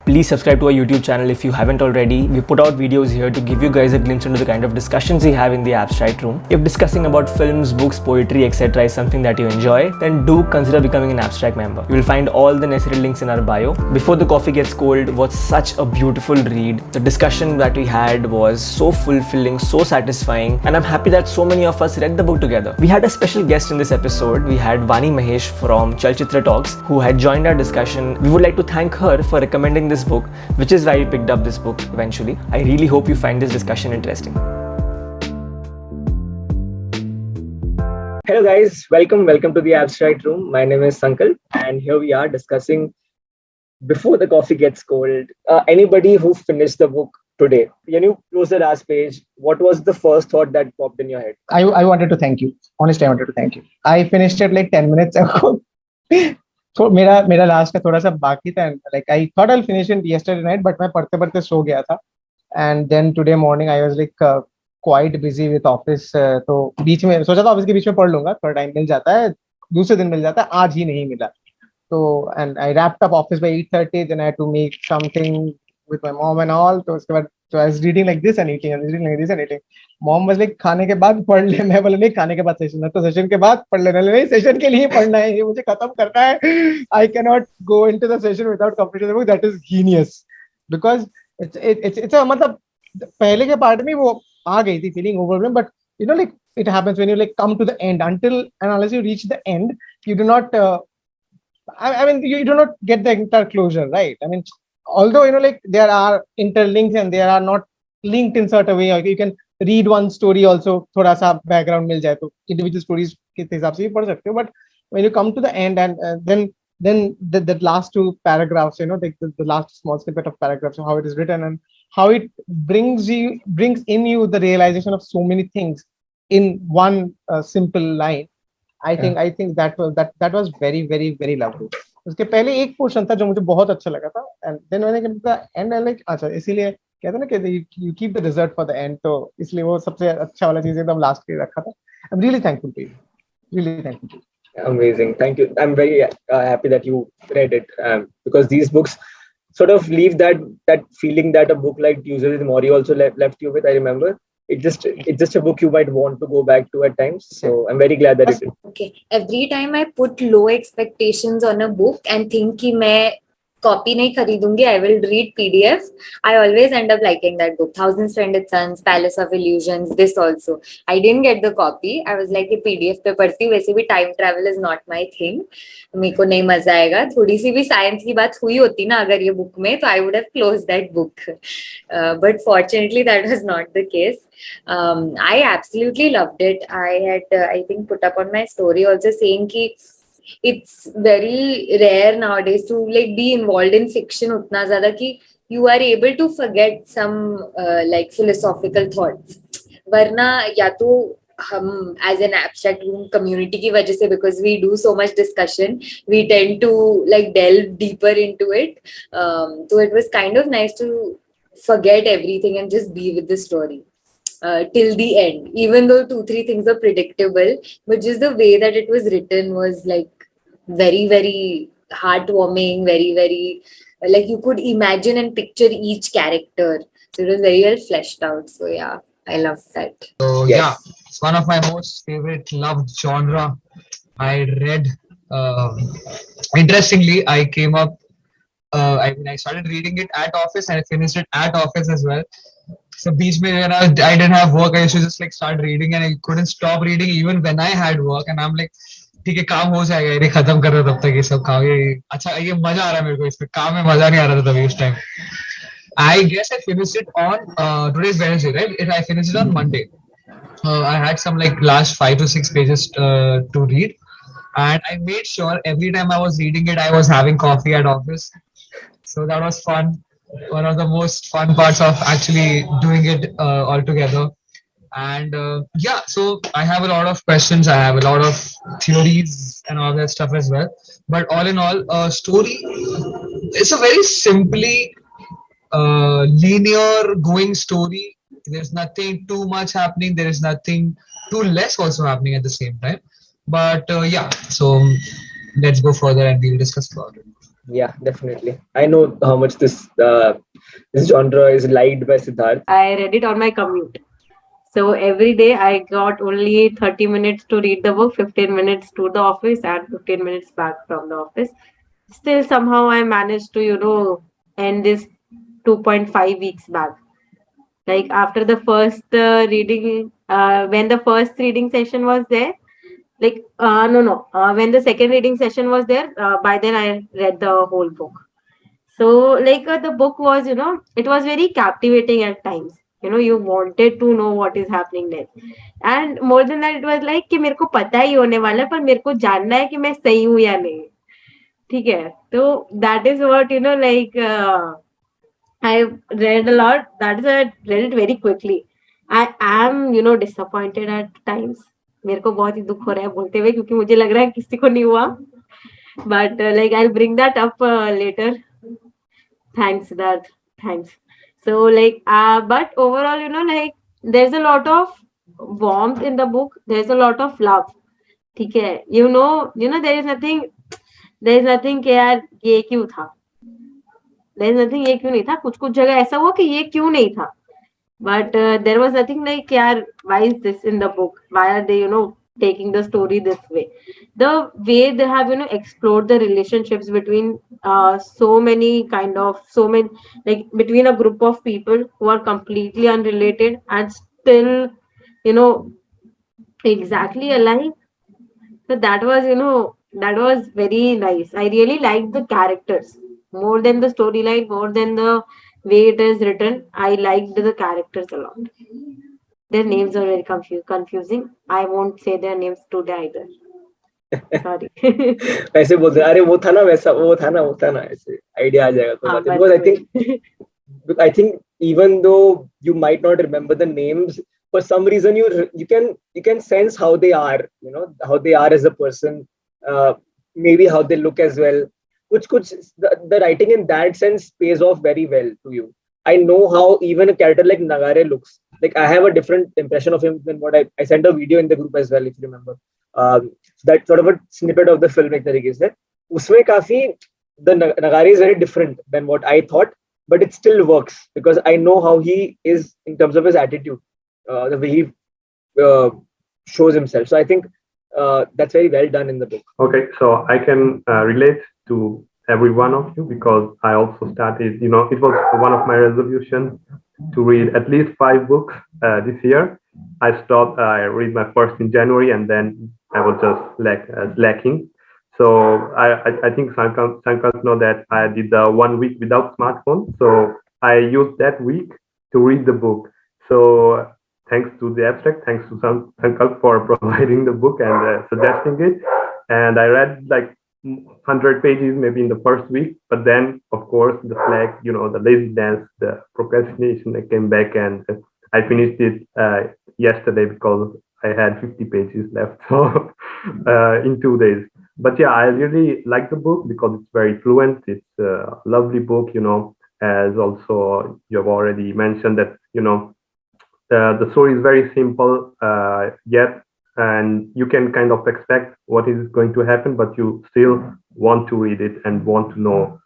Please subscribe to our YouTube channel if you haven't already. We put out videos here to give you guys a glimpse into the kind of discussions we have in the abstract room. If discussing about films, books, poetry, etc. is something that you enjoy, then do consider becoming an abstract member. You will find all the necessary links in our bio. Before the Coffee Gets Cold was such a beautiful read. The discussion that we had was so fulfilling, so satisfying, and I'm happy that so many of us read the book together. We had a special guest in this episode. We had Vaani Mahesh from Chalchitra Talks who had joined our discussion. We would like to thank her for recommending this book, which is why we picked up this book eventually. I really hope you find this discussion interesting. Hello guys, welcome to the Abstract Room. My name is Sankal and here we are discussing Before the Coffee Gets Cold. Anybody who finished the book today, when you close the last page, what was the first thought that popped in your head? I wanted to thank you. Honestly, I wanted to thank you. I finished it like 10 minutes ago. So मेरा last का थोड़ा सा बाकी था. Like I thought I'll finish it yesterday night, but मैं पढ़ते सो गया था. And then today morning I was like quite busy with office. तो बीच में सोचा था ऑफिस के बीच में पढ़ लूंगा. थोड़ा टाइम मिल जाता है. दूसरे दिन मिल जाता है. आज ही नहीं मिला. So and I wrapped up office by 8:30. Then I had to make something with my mom and all. तो उसके बाद so I was reading like this and eating. I was reading like this and eating. Mom was like खाने के बाद पढ़ ले. मैं बोला नहीं खाने के बाद सेशन है तो सेशन के बाद पढ़ लेना. नहीं सेशन के लिए पढ़ना है. ये मुझे खत्म करना है. I cannot go into the session without completing the book. That is genius because it's a मतलब पहले के पार्ट में वो आ गई थी feeling overwhelmed, but you know like it happens when you like come to the end. Until and unless you reach the end, you do not. I mean, you do not get the entire closure, right? I mean, although you know, like there are interlinks and they are not linked in certain way. You can read one story also. थोड़ा सा background मिल जाए तो individual stories के हिसाब से भी पढ़ सकते हो. But when you come to the end and then the last two paragraphs, you know, the last small snippet of paragraphs, how it is written and how it brings in you the realization of so many things in one simple line. I think that was very very very lovely. उसके पहले एक portion था जो मुझे बहुत अच्छा लगा था and then when I came to the end I like अच्छा इसीलिए कहते हैं ना कि you keep the dessert for the end तो इसलिए वो सबसे अच्छा वाला चीज एकदम लास्ट के रखा था. I'm really thankful to you. Really thankful to you. Amazing, thank you. I'm very happy that you read it because these books sort of leave that feeling that a book like Tuesday with Mori also left you with. I remember. It's just a book you might want to go back to at times. So I'm very glad that you did. Okay. Every time I put low expectations on a book and think कि मैं copy नहीं खरीदूंगी, I will read PDF. I always end up liking that book. Thousand Splendid Suns, Palace of Illusions, this also. I didn't get the copy. I was like, ये PDF पे पढ़ती हूँ. वैसे भी time travel is not my thing. मेरे को नहीं मजा आएगा. थोड़ी सी भी science की बात हुई होती ना अगर ये book में, तो I would have closed that book. But fortunately, that was not the case. I absolutely loved it. I had, I think, put up on my story also saying कि it's very rare nowadays to like be involved in fiction utna zyada ki you are able to forget some like philosophical thoughts. Varna ya to hum as an abstract room community ki wajah se, because we do so much discussion, we tend to like delve deeper into it. So it was kind of nice to forget everything and just be with the story. Till the end, even though 2-3 things are predictable, but just the way that it was written was like very very heartwarming, very very like you could imagine and picture each character, so it was very well fleshed out. So yeah, I love that. So yeah, it's one of my most favorite loved genre. I read interestingly I came up I started reading it at office and I finished it at office as well. So beach mein when I didn't have work, I used to just like start reading and I couldn't stop reading even when I had work. And I'm like, ठीक है काम हो जाएगा, ये खत्म कर रहा तब तक ये सब काम. ये अच्छा ये मजा आ रहा है मेरे को इसमें. काम में मजा नहीं आ रहा था तभी उस time. I guess I finished it on today's Wednesday, right? I finished it on Monday. I had some like last 5 to 6 pages to read, and I made sure every time I was reading it, I was having coffee at office. So that was fun. One of the most fun parts of actually doing it all together. And yeah, so I have a lot of questions. I have a lot of theories and all that stuff as well. But all in all, story, it's a very simply linear going story. There's nothing too much happening. There is nothing too less also happening at the same time. But yeah, so let's go further and we'll discuss about it. Yeah, definitely. I know how much this genre is liked by Siddharth. I read it on my commute. So every day I got only 30 minutes to read the book, 15 minutes to the office, and 15 minutes back from the office. Still, somehow I managed to, end this 2.5 weeks back. Like after the first reading, when the first reading session was there, like, no, when the second reading session was there, by then I read the whole book. So, like, the book was, it was very captivating at times. You wanted to know what is happening next. And more than that, it was like कि मेरे को पता ही होने वाला है पर मेरे को जानना है कि मैं सही हूँ या नहीं. ठीक है. तो that is what, like, I read a lot. That is why I read it very quickly. I am, disappointed at times. मेरे को बहुत ही दुख हो रहा है बोलते हुए क्योंकि मुझे लग रहा है किसी को नहीं हुआ. But like I'll bring that up later. Thanks, Siddharth. Thanks. So, like, but overall, like, there's a lot of warmth in the book. There's a lot of love. ठीक है. There is nothing कि यार ये क्यों था. There is nothing ये क्यों नहीं था. कुछ जगह ऐसा हुआ कि ये क्यों नहीं था. But there was nothing like, यार, why is this in the book? Why are they, taking the story this way? The way they have, explored the relationships between so many, like, between a group of people who are completely unrelated and still, you know, exactly alike. So that was very nice. I really liked the characters more than the storyline, more than the way it is written. I liked the characters a lot. Their names are very confusing. I won't say their names today either. Sorry. ऐसे बोलते हैं, अरे वो था ना वैसा, वो था ना, वो था ना, ऐसे आइडिया आ जाएगा कोई बात नहीं. Because I think even though you might not remember the names, for some reason you can sense how they are, how they are as a person, maybe how they look as well. Kuch the writing in that sense pays off very well to you. I know how even a character like Nagare looks. Like I have a different impression of him than what I sent a video in the group as well, if you remember. That sort of a snippet of the film एक तरीके से उसमें काफी the Nagari is very different than what I thought, but it still works because I know how he is in terms of his attitude, the way he shows himself. So I think that's very well done in the book. Okay, so I can relate to every one of you because I also started, it was one of my resolutions to read at least 5 books this year. I stopped, I read my first in January and then I was just lacking. So I think Sankalp know that I did 1 week without smartphone. So I used that week to read the book. So thanks to the abstract, thanks to Sankalp for providing the book and suggesting it. And I read like 100 pages maybe in the first week, but then of course the slack, the laziness, the procrastination, I came back and I finished it yesterday because I had 50 pages left so in 2 days. But yeah, I really like the book because it's very fluent. It's a lovely book, as also you have already mentioned that, the story is very simple, yet, and you can kind of expect what is going to happen, but you still want to read it and want to know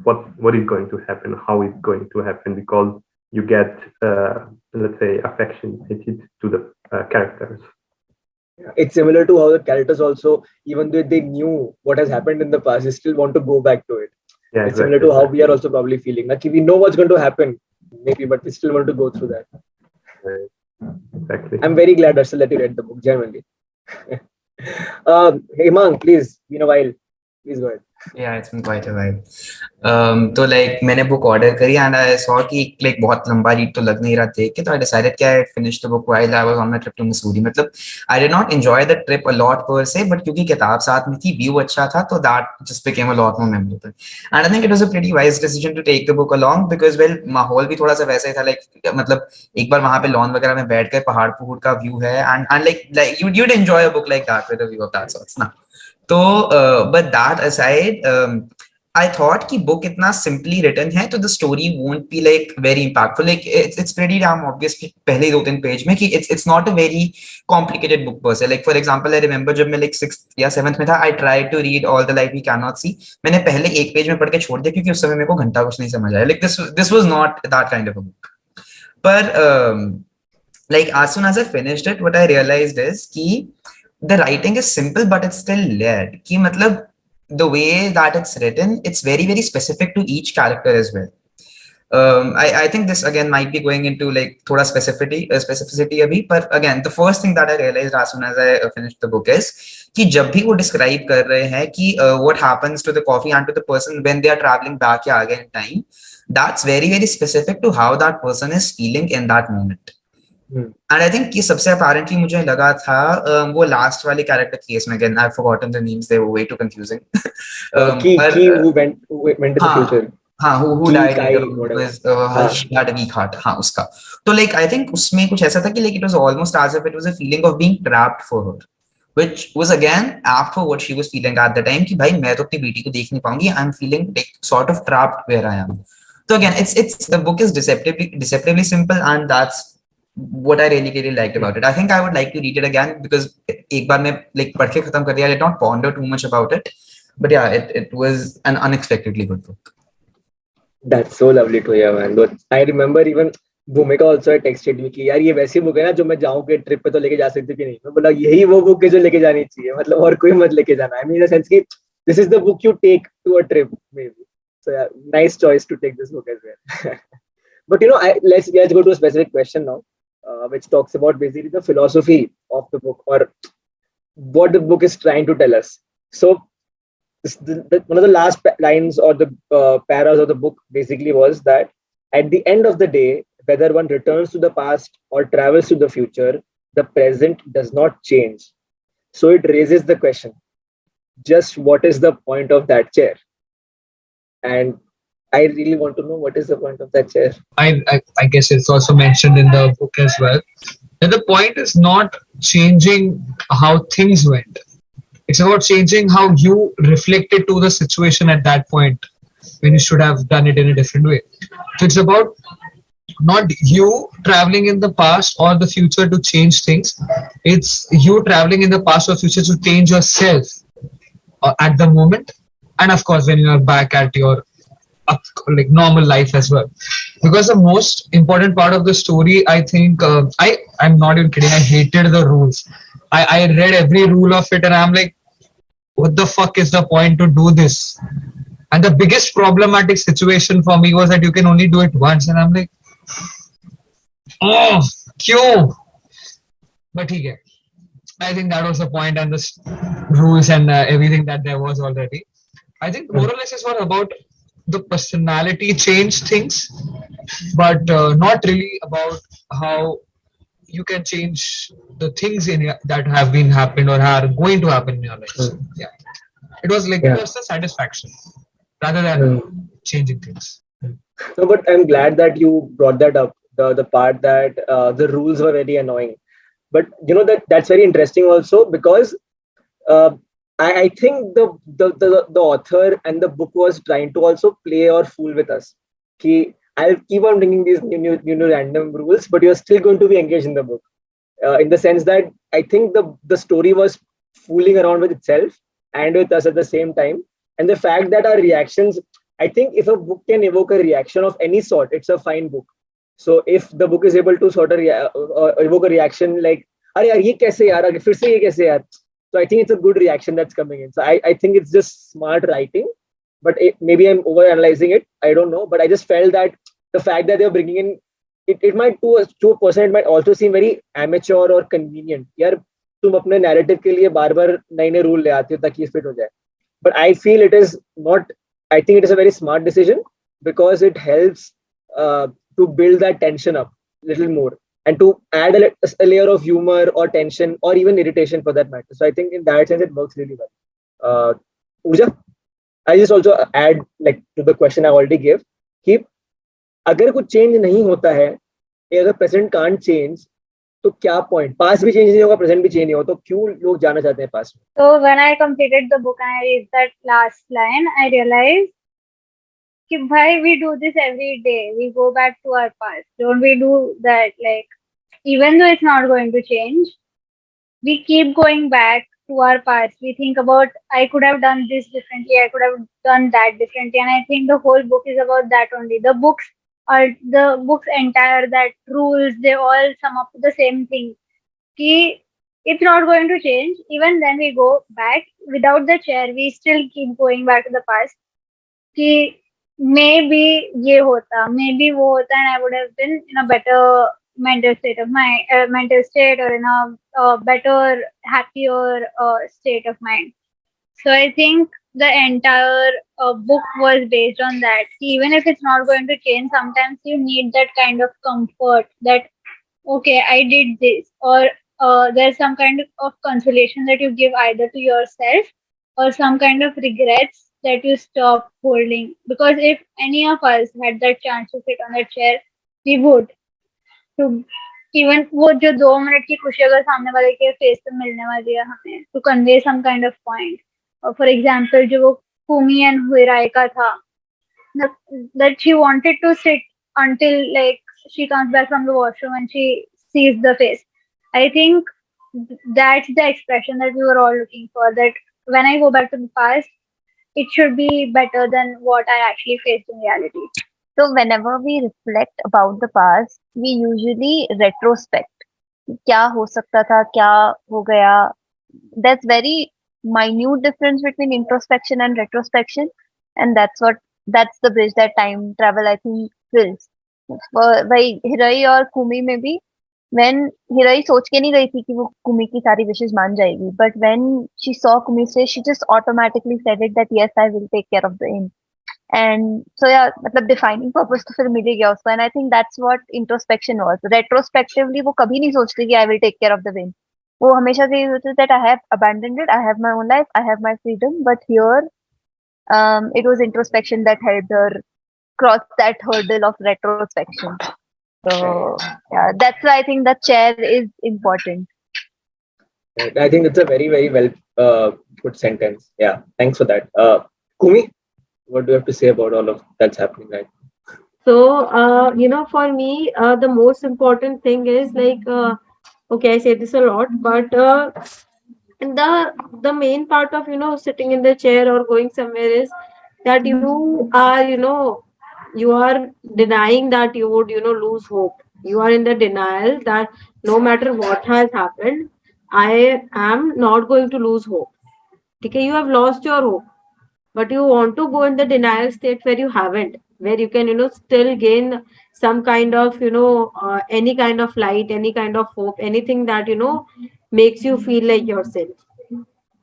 what is going to happen, how it's going to happen, because you get, let's say, affectionated to the characters. It's similar to how the characters also, even though they knew what has happened in the past, they still want to go back to it. Yeah, it's similar to how we are also probably feeling. Like we know what's going to happen, maybe, but we still want to go through that. Exactly. I'm very glad Arshil that you read the book, genuinely. Hemang, please, been a while. Please go ahead. Yeah, it's been quite a while. तो like मैंने book order करी and I saw कि like बहुत लंबा read तो लग नहीं रहा देख के, तो I decided कि I finished the book while I was on my trip to Missouri. मतलब I did not enjoy the trip a lot per se, but क्योंकि किताब साथ में थी, view अच्छा था, तो that just became a lot more memorable. And I think it was a pretty wise decision to take the book along because well माहौल भी थोड़ा सा वैसा ही था, like मतलब एक बार वहाँ पे लॉन वगैरह में बैठ कर पहाड़ का व्यू है and like you'd enjoy a book like that with a view of that sorts ना. So, but that aside, I thought कि book इतना simply written है तो the story won't be like very impactful. Like it's pretty damn obvious कि पहले 2-3 page में कि it's not a very complicated book per se. Like for example, I remember जब मैं like 6th या 7th में था, I tried to read All the Light We Cannot See. मैंने पहले एक पेज में पढ़ के छोड़ दिया क्योंकि उस समय मेरे को घंटा कुछ नहीं समझ आया. Like this was not that kind of a book. But like as soon as I finished it, what I realized is कि the writing is simple but it's still layered. कि मतलब the way that it's written, it's very, very specific to each character as well. I think this again might be going into like thoda specificity abhi, but again, the first thing that I realized as soon as I finished the book is कि जब भी वो describe कर रहे हैं कि what happens to the coffee and to the person when they are traveling back या again in time, that's very, very specific to how that person is feeling in that moment. And I think कि सबसे apparently मुझे लगा था वो last वाले character case में, again I've forgotten the names, they were way too confusing. Key who went to the future. हाँ, who Key, died Kai, later whatever. was she had a weak heart. हाँ, उसका तो like I think उसमें कुछ ऐसा था कि like it was almost as if it was a feeling of being trapped for her, which was again apt for what she was feeling at the time कि भाई मैं तो अपनी बेटी को देख नहीं पाऊंगी, I'm feeling like sort of trapped where I am. So again, it's the book is deceptively simple, and that's what I really liked about it. I think I would like to read it again because एक बार मैं like पढ़ के खत्म कर दिया. I did not ponder too much about it, but yeah, it was an unexpectedly good book. That's so lovely to hear, man. But I remember even Bhumika also had texted me कि यार ये वैसी book है ना जो मैं जाऊँ के ट्रिप पे तो लेके जा सकती कि नहीं. मैं बोला यही वो बुक है जो लेके जानी चाहिए, मतलब और कोई मत लेके जाना. I mean in the sense कि this is the book you take to a trip maybe. So yeah, nice choice to take this book as well. But you know, let's go to a specific question now, which talks about basically the philosophy of the book or what the book is trying to tell us. So one of the last lines or the paras of the book basically was that at the end of the day, whether one returns to the past or travels to the future, the present does not change. So it raises the question, just what is the point of that chair? And I really want to know what is the point of that chair. I guess it's also mentioned in the book as well. And the point is not changing how things went. It's about changing how you reflected to the situation at that point when you should have done it in a different way. So it's about not you traveling in the past or the future to change things. It's you traveling in the past or future to change yourself at the moment. And of course, when you are back at your like normal life as well. Because the most important part of the story, I think, I'm not even kidding. I hated the rules. I read every rule of it and I'm like, what the fuck is the point to do this? And the biggest problematic situation for me was that you can only do it once. And I'm like, oh, kyun? But I think that was the point and the rules and everything that there was already. I think more or less is what about the personality change things, but not really about how you can change the things that have been happened or are going to happen in your life. So, yeah, it was like personal satisfaction rather than changing things. No, but I'm glad that you brought that up. The part that the rules were very annoying, but you know that's very interesting also because I think the author and the book was trying to also play or fool with us. I'll keep on bringing these new random rules, but you're still going to be engaged in the book. In the sense that I think the story was fooling around with itself and with us at the same time. And the fact that our reactions, I think if a book can evoke a reaction of any sort, it's a fine book. So if the book is able to sort of evoke a reaction like, "Arey yaar, ye kaise yaar? Fir se ye kaise yaar?" So I think it's a good reaction that's coming in. So I think it's just smart writing, but maybe I'm over analyzing it. I don't know, but I just felt that the fact that they're bringing in, it might to a person, it might also seem very amateur or convenient. यार तुम अपने narrative के लिए बार-बार नए-नए rule ले आते हो ताकि fit हो जाए. But I feel it is not. I think it is a very smart decision because it helps to build that tension up a little more and to add a layer of humor or tension or even irritation for that matter. So I think in that sense it works really well. Urja, I just also add like to the question I already gave कि अगर कुछ change नहीं होता है, अगर present can't change तो क्या point, past भी चेंज नहीं होगा प्रेजेंट भी चेंज नहीं होगा तो क्यों लोग जाना चाहते हैं पास्ट में. So when I completed the book and I read that last line, I realized कि भाई we do this every day. We go back to our past. Don't we do that? Like even though it's not going to change, we keep going back to our past. We think about I could have done this differently. I could have done that differently. And I think the whole book is about that only. The books entire that rules. They all sum up to the same thing. Ki it's not going to change. Even then we go back without the chair. We still keep going back to the past. कि maybe ये होता, maybe वो होता, and I would have been in a better mental state of mind, mental state, or in a better, happier state of mind. So I think the entire book was based on that. Even if it's not going to change, sometimes you need that kind of comfort that okay, I did this, or there's some kind of consolation that you give either to yourself or some kind of regrets that you stop holding. Because if any of us had that chance to sit on that chair, we would. To even वो जो 2 minute की खुशी अगर सामने वाले के face पे मिलने वाली है हमें to convey some kind of point. For example, जो वो Kumi and Huirai का था, that she wanted to sit until like she comes back from the washroom and she sees the face. I think that's the expression that we were all looking for. That when I go back to the past, it should be better than what I actually faced in reality. So whenever we reflect about the past, we usually retrospect. क्या हो सकता था, क्या हो गया. That's very minute difference between introspection and retrospection, and that's the bridge that time travel I think fills. भाई हिरई और कुमी में भी when हिरई सोच के नहीं गई थी कि वो कुमी की सारी विशेष मान जाएगी, but when she saw Kumi's face, she just automatically said it that yes, I will take care of the inn. And so yeah, मतलब defining purpose तो फिर मिल ही गया उसको, and I think that's what introspection was. Retrospectively वो कभी नहीं सोचती कि I will take care of the win. वो हमेशा से ये सोचती that I have abandoned it, I have my own life, I have my freedom, but here it was introspection that helped her cross that hurdle of retrospection. So yeah, that's why I think the chair is important. I think that's a very, very well put sentence. Yeah, thanks for that. Kumi, what do you have to say about all of that's happening right now? So, for me, the most important thing is like, okay, I say this a lot, but and the main part of sitting in the chair or going somewhere is that you are denying that you would lose hope. You are in the denial that no matter what has happened, I am not going to lose hope. Okay, you have lost your hope, but you want to go in the denial state where you haven't, where you can still gain some kind of any kind of light, any kind of hope, anything that makes you feel like yourself.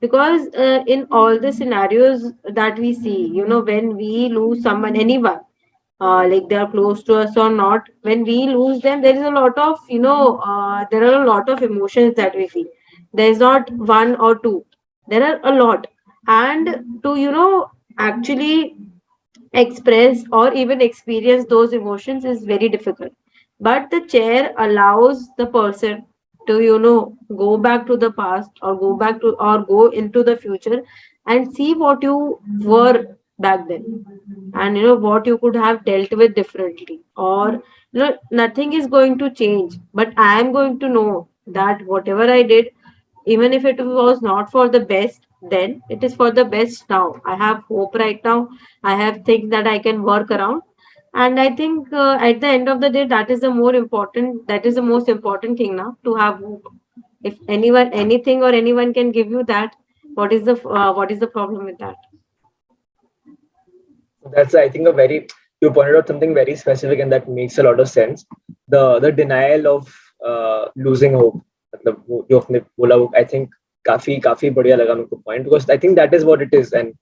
Because in all the scenarios that we see, when we lose someone, anyone, like they are close to us or not, when we lose them, there is a lot of there are a lot of emotions that we feel. There is not one or two, there are a lot. And to actually express or even experience those emotions is very difficult, but the chair allows the person to go back to the past, or go back to, or go into the future, and see what you were back then, and what you could have dealt with differently. Or nothing is going to change, but I am going to know that whatever I did, even if it was not for the best then, it is for the best now. I have hope right now, I have things that I can work around. And I think at the end of the day, that is the most important thing now, to have hope. If anyone, anything, or anyone can give you that, what is the problem with that? That's, I think, you pointed out something very specific, and that makes a lot of sense. The denial of losing hope, मतलब वो जो आपने बोला, वो I think काफी बढ़िया लगा मेरे को point, because I think that is what it is, and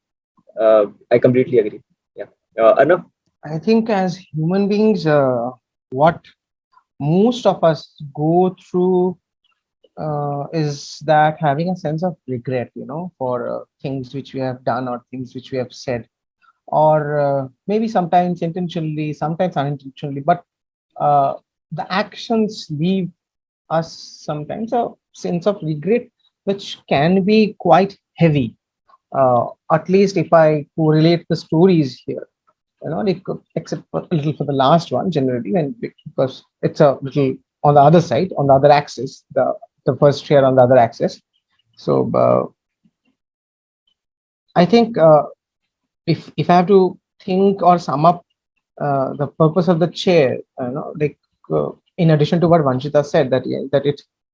I completely agree. Yeah, Arnav? I think as human beings, what most of us go through is that having a sense of regret, for things which we have done or things which we have said, or maybe sometimes intentionally, sometimes unintentionally, but the actions leave us sometimes a sense of regret, which can be quite heavy. At least if I correlate the stories here, like except for a little for the last one generally, and because it's a little on the other side, on the other axis, the first chair on the other axis. So I think if I have to think or sum up the purpose of the chair, like in addition to what Vanshita said, that that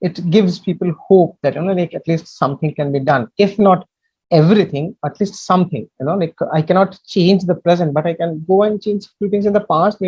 it gives people hope that like at least something can be done, if not everything, at least something. Like I cannot change the present, but I can go and change a few things in the past.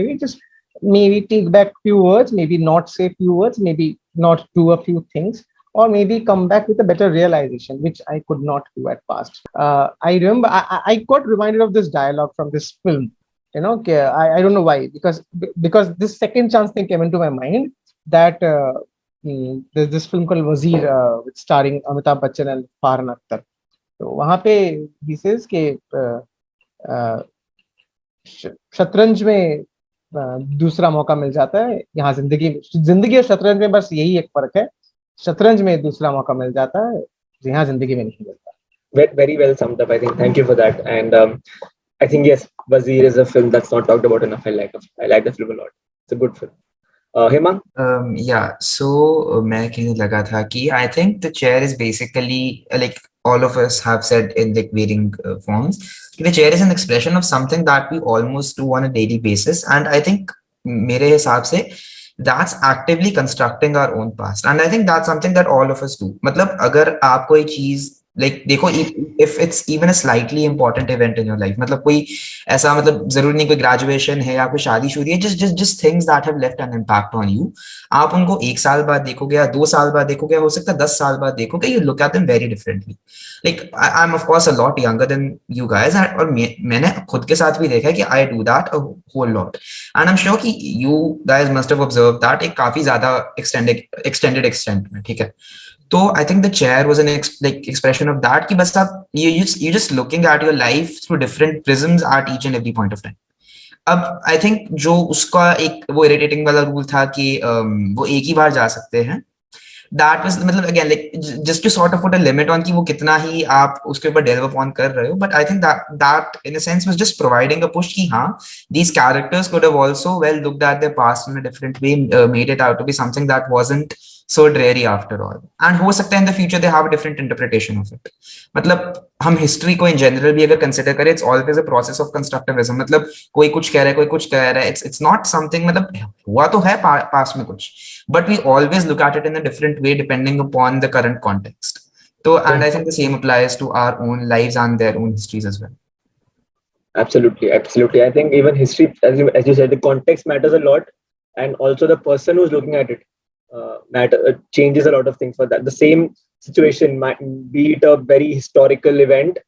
Maybe take back few words, maybe not say few words, maybe not do a few things, or maybe come back with a better realization, which I could not do at past. I remember I got reminded of this dialogue from this film. I don't know why, because this second chance thing came into my mind, that there's this film called Wazir, with starring Amitabh Bachchan and Farhan Akhtar. तो वहां पे he says कि शतरंज में दूसरा मौका मिल जाता है, यहाँ जिंदगी और शतरंज में बस यही एक फर्क है, शतरंज में दूसरा मौका मिल जाता है, यहाँ जिंदगी में नहीं मिलता. Very well summed up, I think. Thank you for that. And I think, yes, Wazir is a film that's not talked about enough. I like the film a lot. It's a good film. Hemang? Yeah, so मैं कहने लगा था कि I think the chair is basically like all of us have said in like varying forms. The chair is an expression of something that we almost do on a daily basis, and I think मेरे हिसाब से that's actively constructing our own past, and I think that's something that all of us do. मतलब अगर आप कोई चीज like देखो, if it's even a slightly important event in your life, मतलब कोई ऐसा, मतलब जरूरी नहीं कोई ग्रेजुएशन है या कोई शादी शुदी है, just things that have left an impact on you, आप उनको 1 साल बाद देखोगे या 2 साल बाद देखोगे, हो सकता है 10 साल बाद देखोगे, you look at them very differently. Like I'm of course a lot younger than you guys, और मैंने खुद के साथ भी देखा है कि I do that a whole lot, and I'm sure कि you guys must have observed that एक काफी ज्यादा extended extent में, ठीक है. तो I think the chair was an expression of that कि बस आप you just looking at your life through different prisms at each and every point of time. अब I think जो उसका एक वो irritating वाला रूल था कि वो एक ही बार जा सकते हैं, that was मतलब again like just to sort of put a limit on कि वो कितना ही आप उसके ऊपर delve upon कर रहे हो, but I think that in a sense was just providing a push कि हाँ, these characters could have also well looked at their past in a different way, made it out to be something that wasn't so dreary after all, and हो सकता है in the future they have a different interpretation of it. मतलब हम history को in general भी अगर consider करें, it's always a process of constructivism. मतलब कोई कुछ कह रहा है, कोई कुछ कह रहा है, it's not something, मतलब हुआ तो है past में कुछ, but we always look at it in a different way depending upon the current context. So, and I think the same applies to our own lives and their own histories as well. Absolutely. I think even history, as you said, the context matters a lot, and also the person who's looking at it changes a lot of things for that. The same situation might be it a very historical event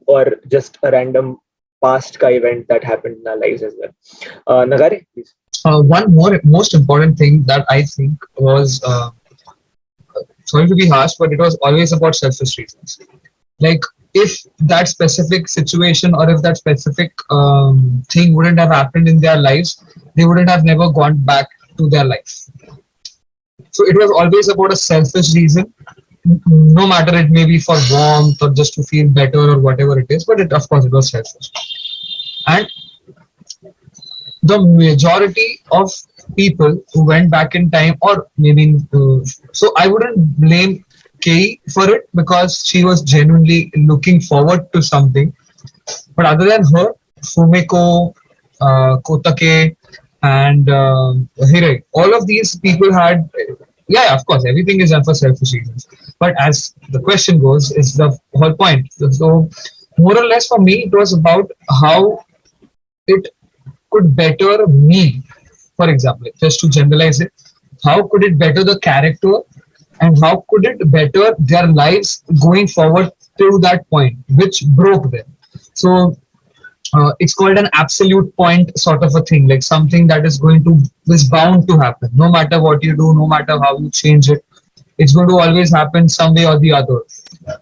or just a random past ka event that happened in our lives as well. Nagare, please. One most important thing that I think was, sorry to be harsh, but it was always about selfish reasons. Like if that specific situation or if that specific thing wouldn't have happened in their lives, they wouldn't have never gone back to their life. So it was always about a selfish reason, no matter it may be for warmth or just to feel better or whatever it is, but of course it was selfish. And the majority of people who went back in time, or maybe, so I wouldn't blame Kei for it because she was genuinely looking forward to something. But other than her, Fumiko, Kotake, and Heer, all of these people had, yeah, of course, everything is done for selfish reasons. But as the question goes, is the whole point. So, more or less for me, it was about how it could better me. For example, just to generalize it, how could it better the character and how could it better their lives going forward to that point, which broke them. So, it's called an absolute point sort of a thing, like something that is bound to happen. No matter what you do, no matter how you change it, it's going to always happen some way or the other.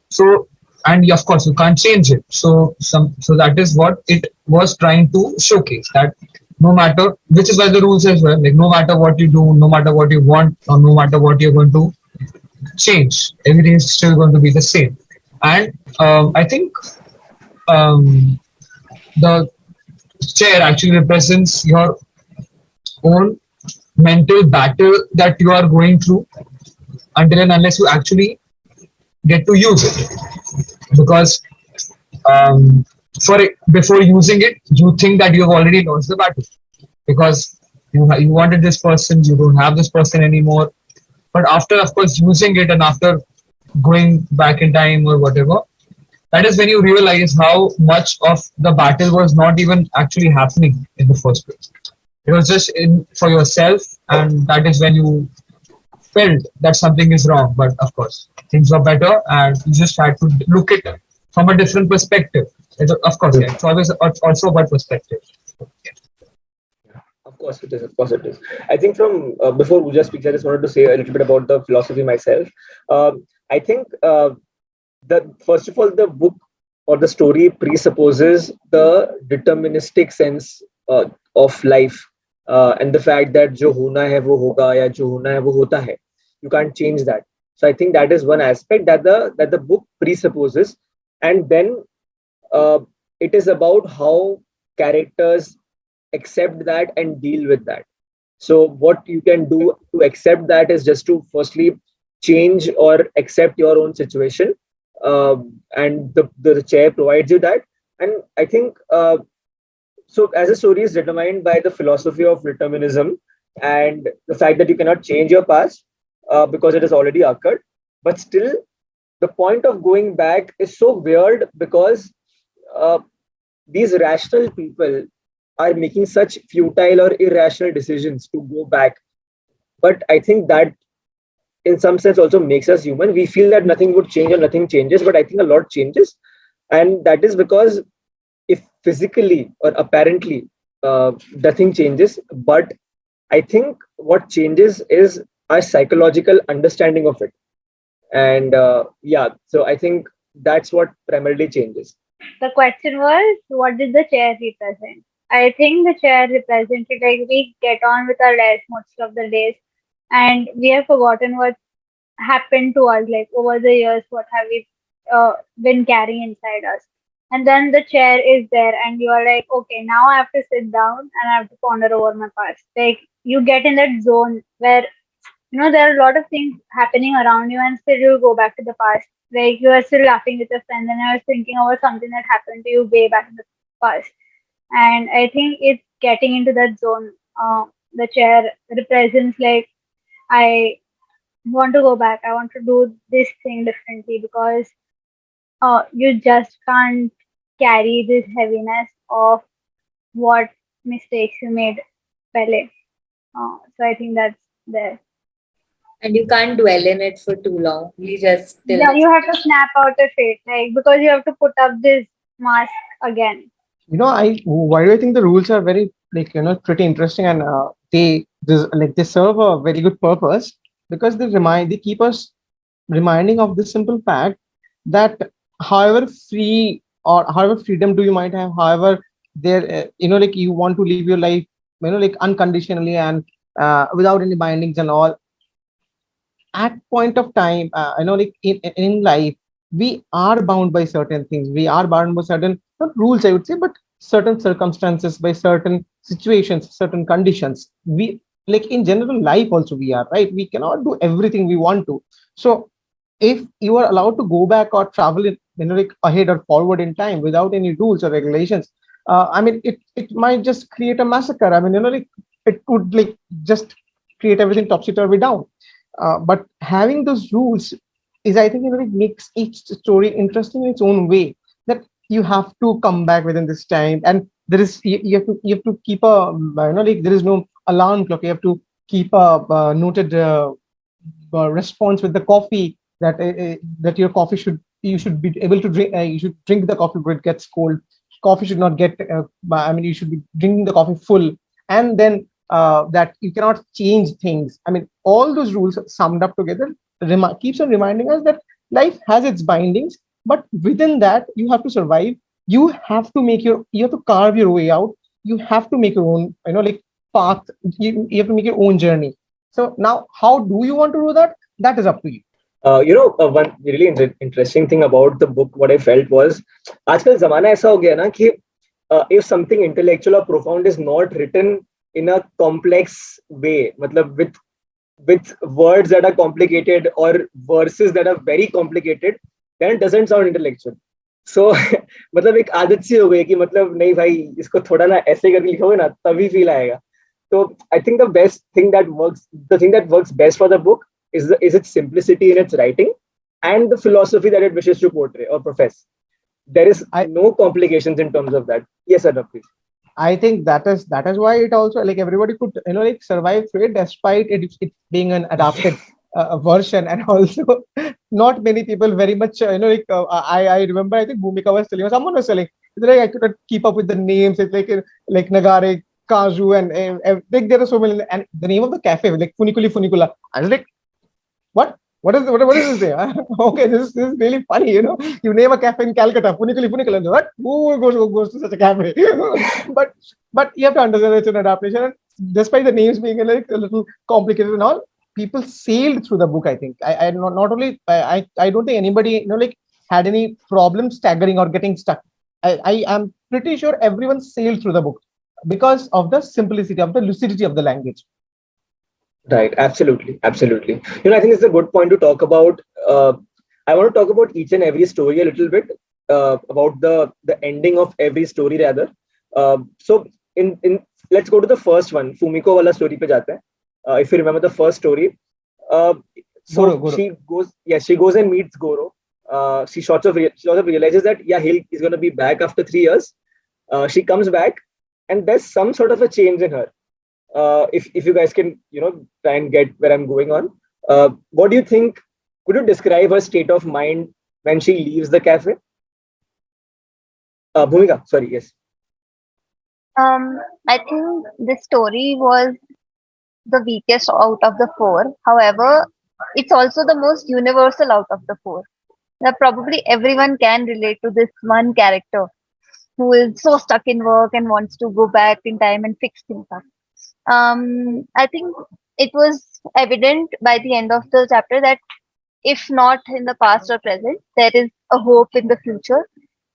So, and of course you can't change it. So that is what it was trying to showcase, that no matter, which is why the rules as well, like no matter what you do, no matter what you want, or no matter what you're going to change, everything is still going to be the same. And I think the chair actually represents your own mental battle that you are going through until and unless you actually get to use it. Because um, before using it, you think that you have already lost the battle because you wanted this person, you don't have this person anymore. But after, of course, using it and after going back in time or whatever, that is when you realize how much of the battle was not even actually happening in the first place. It was just in for yourself, and that is when you felt that something is wrong. But of course, things were better, and you just had to look at it from a different perspective. Of course, yeah, it's always also about perspective. Of course it is. Of course it is. I think from before Uja speaks, I just wanted to say a little bit about the philosophy myself. I think that first of all, the book or the story presupposes the deterministic sense of life and the fact that जो होना है वो होगा या जो होना है वो होता है. You can't change that. So I think that is one aspect that the book presupposes, and then it is about how characters accept that and deal with that. So what you can do to accept that is just to firstly change or accept your own situation, and the chair provides you that. And I think so. As a story is determined by the philosophy of determinism and the fact that you cannot change your past because it has already occurred, but still the point of going back is so weird because these rational people are making such futile or irrational decisions to go back. But I think that in some sense also makes us human. We feel that nothing would change or nothing changes, but I think a lot changes. And that is because if physically or apparently nothing changes, but I think what changes is our psychological understanding of it. And so I think that's what primarily changes. The question was, what did the chair represent? I think the chair represented like we get on with our lives most of the days, and we have forgotten what happened to us, like over the years, what have we been carrying inside us. And then the chair is there, and you are like, okay, now I have to sit down and I have to ponder over my past. Like you get in that zone where there are a lot of things happening around you, and still you go back to the past. Like you are still laughing with your friends, and you are thinking about something that happened to you way back in the past. And I think it's getting into that zone. The chair represents like I want to go back. I want to do this thing differently because you just can't carry this heaviness of what mistakes you made pehle. So I think that's there. And you can't dwell in it for too long. You just Yeah, you have to snap out of it, like because you have to put up this mask again. Why do I think the rules are very pretty interesting, and they serve a very good purpose because they keep us reminding of this simple fact that however free or however freedom do you might have, however there like you want to live your life like unconditionally and without any bindings and all, at point of time like in life we are bound by certain things, we are bound by certain not rules I would say, but certain circumstances, by certain situations, certain conditions. We like in general life also we are right, we cannot do everything we want to. So if you are allowed to go back or travel in, like ahead or forward in time without any rules or regulations, I mean it might just create a massacre. I mean like it would like just create everything topsy turvy down. But having those rules is, I think, it makes each story interesting in its own way. That you have to come back within this time, and there is you have to keep a like there is no alarm clock. You have to keep a noted response with the coffee that your coffee you should be able to drink. You should drink the coffee before it gets cold. Coffee should not get. I mean, you should be drinking the coffee full, and then that you cannot change things. I mean, all those rules summed up together keeps on reminding us that life has its bindings, but within that you have to survive. You have to you have to carve your way out. You have to make your own, like path. You have to make your own journey. So now, how do you want to do that? That is up to you. One really interesting thing about the book, what I felt was, आजकल जमाना ऐसा हो गया ना कि if something intellectual or profound is not written in a complex way, matlab with words that are complicated or verses that are very complicated, then it doesn't sound intellectual. So मतलब एक आदत सी हो गई कि मतलब नहीं भाई इसको थोड़ा ना ऐसे करके लिखोगे ना तभी फील आएगा. So I think the thing that works best for the book is its simplicity in its writing and the philosophy that it wishes to portray or profess. There is no complications in terms of that. Yes, Arnab, please. I think that is why it also, like, everybody could, like, survive through it despite it being an adapted version, and also not many people very much, like, I remember, I think Bhumika was telling, someone was telling, like, I couldn't keep up with the names. It's like Nagare, Kaju, and like there are so many, and the name of the cafe, like Funicula. I was like, what? What is this there? Okay, this is really funny, You name a cafe in Calcutta, Funicula. What? Who goes to such a cafe? but you have to understand it's an adaptation. And despite the names being like a little complicated and all, people sailed through the book. I think I not only I don't think anybody like had any problem staggering or getting stuck. I am pretty sure everyone sailed through the book because of the simplicity, of the lucidity of the language. Right, absolutely. I think it's a good point to talk about. I want to talk about each and every story a little bit, about the ending of every story rather. So in let's go to the first one, Fumiko wala story pe jate hain. If you remember the first story, Goro. she goes and meets Goro. She sort of realizes that he's going to be back after 3 years. She comes back, and there's some sort of a change in her. If you guys can try and get where I'm going on, what do you think? Could you describe her state of mind when she leaves the cafe? Bhumika, sorry, yes. I think this story was the weakest out of the four. However, it's also the most universal out of the four. Now, probably everyone can relate to this one character who is so stuck in work and wants to go back in time and fix things up. I think it was evident by the end of the chapter that if not in the past or present, there is a hope in the future.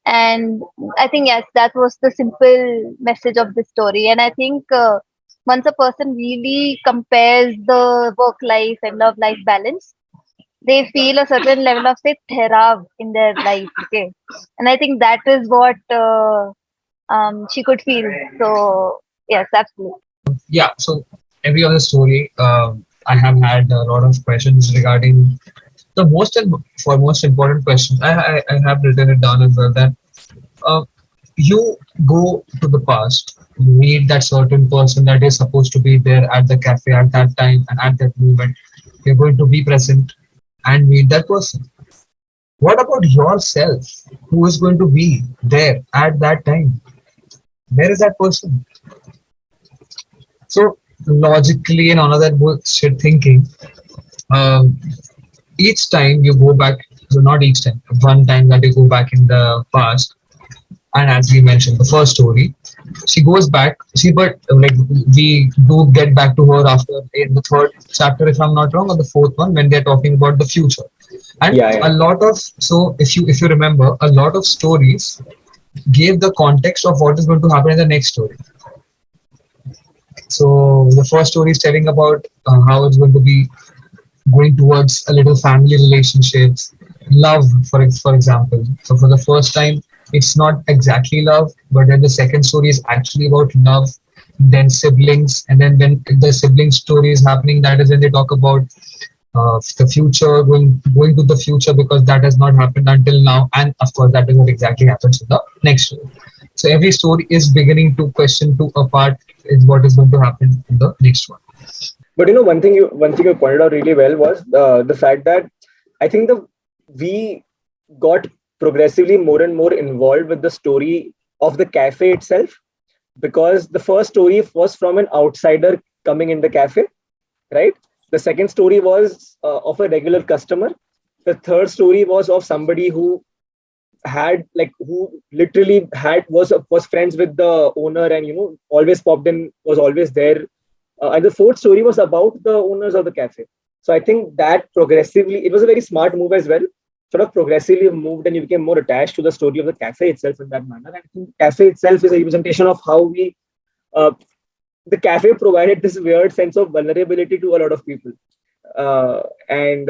And I think, yes, that was the simple message of this story. And I think once a person really compares the work life and love life balance, they feel a certain level of, say, therav in their life. Okay. And I think that is what she could feel. So, yes, absolutely. Yeah, so every other story, I have had a lot of questions regarding the most important question. I have written it down as well, that you go to the past, you meet that certain person that is supposed to be there at the cafe at that time and at that moment. You're going to be present and meet that person. What about yourself? Who is going to be there at that time? Where is that person? So logically and all of that bullshit thinking, um, each time you go back, so not each time, one time that you go back in the past, and as we mentioned, the first story, she goes back. But like we do get back to her after in the third chapter, if I'm not wrong, or the fourth one, when they're talking about the future. And Yeah. a lot of if you remember, a lot of stories gave the context of what is going to happen in the next story. So the first story is telling about how it's going to be going towards a little family relationships, love, for example. So for the first time, it's not exactly love, but then the second story is actually about love, then siblings, and then when the sibling story is happening, that is when they talk about the future, going to the future, because that has not happened until now, and of course that is what exactly happens in the next story. So every story is beginning to question to a part is what is going to happen in the next one. But one thing you pointed out really well was the fact that I think we got progressively more and more involved with the story of the cafe itself, because the first story was from an outsider coming in the cafe, right? The second story was of a regular customer. The third story was of somebody who literally was friends with the owner, and always popped in, was always there. And the fourth story was about the owners of the cafe. So I think that progressively, it was a very smart move as well, sort of progressively moved and you became more attached to the story of the cafe itself in that manner. And I think cafe itself is a representation of how uh, the cafe provided this weird sense of vulnerability to a lot of people. And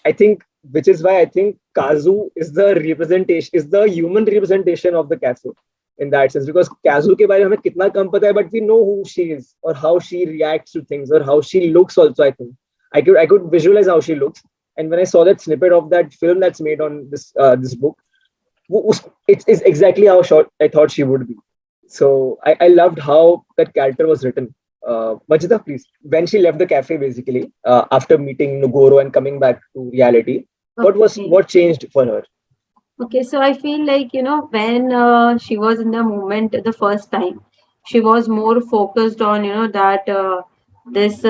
I think, which is why I think Kazu is the representation, is the human representation of the cafe in that sense. Because Kazu ke baare mein hame kitna kam pata hai, but we know who she is or how she reacts to things or how she looks. Also, I think I could visualize how she looks. And when I saw that snippet of that film that's made on this book, it's exactly how short I thought she would be. So I loved how that character was written. Vajita, please. When she left the cafe, basically, after meeting Nugoro and coming back to reality, Okay. what changed for her? Okay, so I feel like, when she was in the moment the first time, she was more focused on, that this,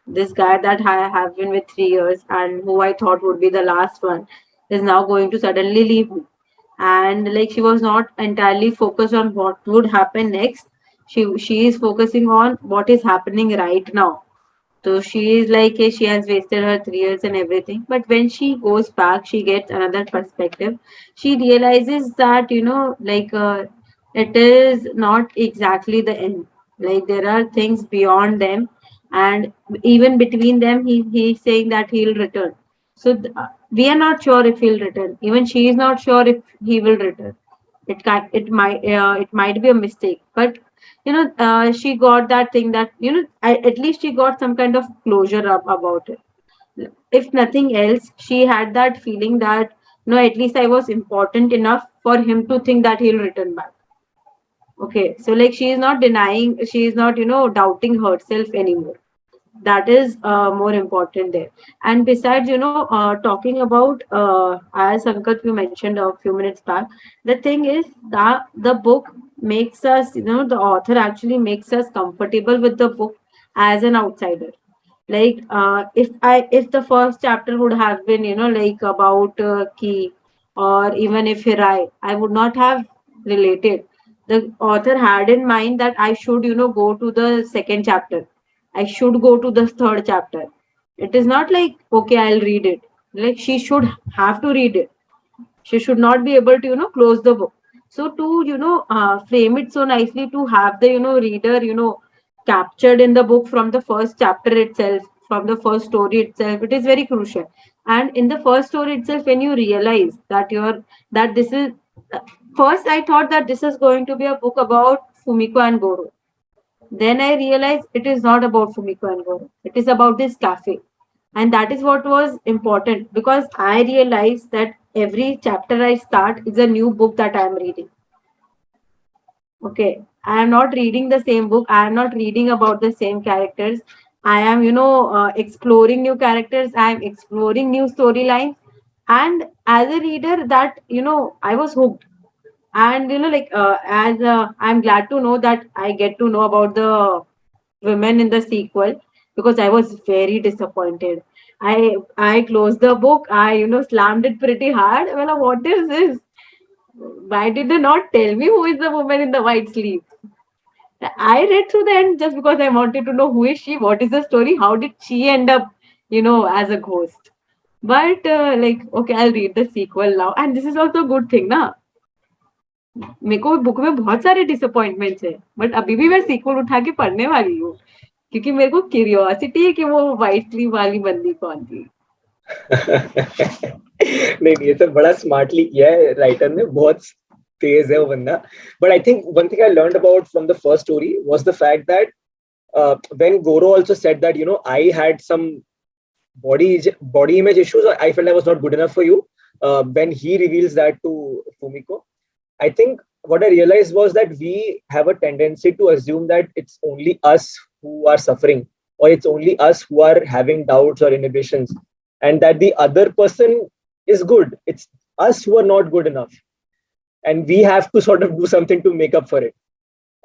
this guy that I have been with 3 years and who I thought would be the last one is now going to suddenly leave me. And like she was not entirely focused on what would happen next. She is focusing on what is happening right now. So she is like, she has wasted her 3 years and everything. But when she goes back, she gets another perspective. She realizes that, it is not exactly the end. Like there are things beyond them. And even between them, he's saying that he'll return. So we are not sure if he'll return. Even she is not sure if he will return. It might be a mistake, but she got that thing that at least she got some kind of closure about it. If nothing else, she had that feeling that no, at least I was important enough for him to think that he'll return back. Okay, so like she is not denying, she is not doubting herself anymore. That is more important there. And besides talking about as Sankat you mentioned a few minutes back, the thing is that the book makes us, the author actually makes us comfortable with the book as an outsider. Like if the first chapter would have been like about Key, or even if Hirai, I would not have related. The author had in mind that I should go to the second chapter, I should go to the third chapter. It is not like, okay, I'll read it. Like she should have to read it. She should not be able to, close the book. So to, frame it so nicely, to have the, reader, captured in the book from the first chapter itself, from the first story itself, it is very crucial. And in the first story itself, when you realize that that this is, first I thought that this is going to be a book about Fumiko and Goro. Then I realized it is not about Fumiko and Goro. It is about this cafe. And that is what was important, because I realized that every chapter I start is a new book that I am reading. Okay. I am not reading the same book. I am not reading about the same characters. I am, exploring new characters. I am exploring new storylines. And as a reader, that, I was hooked. And, as I'm glad to know that I get to know about the women in the sequel, because I was very disappointed. I closed the book. I slammed it pretty hard. Well, what is this? Why did they not tell me who is the woman in the white sleeve? I read through the end just because I wanted to know who is she, what is the story, how did she end up, as a ghost. But okay, I'll read the sequel now, and this is also a good thing, na. मेरे को book में बहुत सारे disappointments है, but अभी भी मैं sequel उठा के पढ़ने वाली हूँ, क्योंकि मेरे को क्यूरियोसिटी है कि वो व्हाइट स्लीव वाली बंदी कौन थी. नहीं ये तो बड़ा स्मार्टली किया है राइटर ने, बहुत तेज है वो बंदा. But I think one thing I learned about from the first story was the fact that when Goro also said that I had some body image issues, I felt I was not good enough for you, when he reveals that to Fumiko, I think what I realized was that we have a tendency to assume that it's only us who are suffering, or it's only us who are having doubts or inhibitions, and that the other person is good. It's us who are not good enough, and we have to sort of do something to make up for it.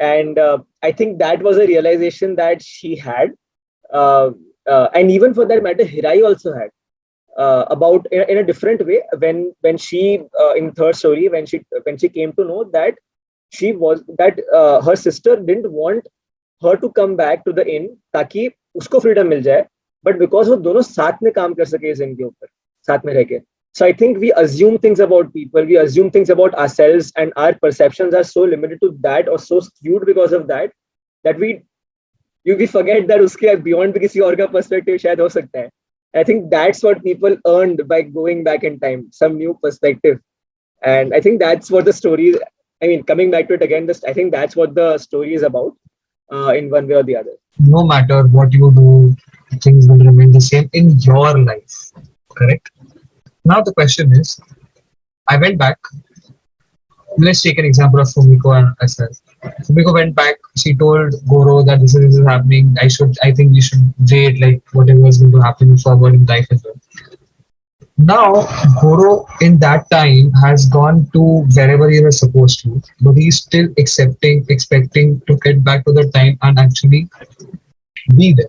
And I think that was a realization that she had, and even for that matter, Hirai also had, about in a different way, when she in third story, when she came to know that her sister didn't want her to come back to the inn ताकि उसको freedom मिल जाए, but because वो दोनों साथ में काम कर सके इस inn के ऊपर, साथ में रह के, So I think we assume things about people, we assume things about ourselves, and our perceptions are so limited to that or so skewed because of that that we forget that उसके beyond भी किसी और का perspective शायद हो सकता है. I think that's what people earned by going back in time, some new perspective. And I think that's what the story, I mean, coming back to it again, I think that's what the story is about, in one way or the other. No matter what you do, things will remain the same in your life. Correct? Now the question is, I went back. Let's take an example of Fumiko and herself. Fumiko went back. She told Goro that this is happening. I think we should wait, like whatever is going to happen forward in life as well. Now Goro in that time has gone to wherever he was supposed to, but he's still expecting to get back to the time and actually be there.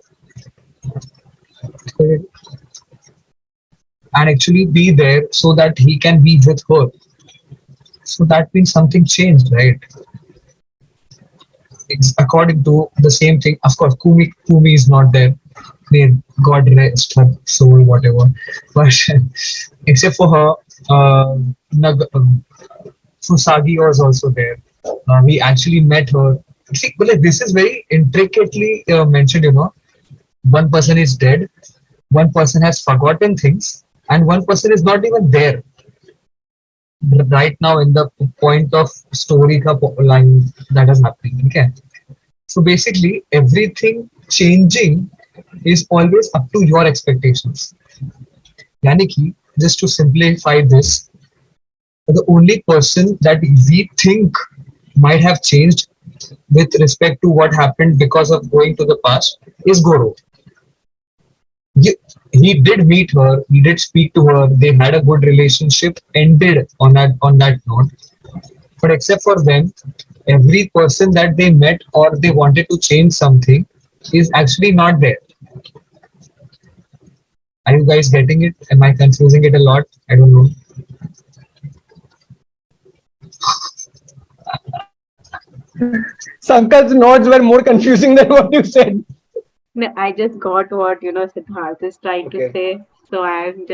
And actually be there so that he can be with her. So that means something changed, right? It's according to the same thing. Of course, Kumi is not there. May God rest her soul, whatever. But except for her, Fusagi was also there. We actually met her. See, but like, this is very intricately mentioned, you know. One person is dead, one person has forgotten things, and one person is not even there right now in the point of story ka line that is happening. Okay, so basically everything changing is always up to your expectations. Yani ki, just to simplify this, the only person that we think might have changed with respect to what happened because of going to the past is Goro. He did meet her, he did speak to her, they had a good relationship, ended on that note. But except for them, every person that they met or they wanted to change something is actually not there. Are you guys getting it? Am I confusing it a lot? I don't know. Sankal's nods were more confusing than what you said. No, I just got what Siddharth is trying to Okay. say. So I would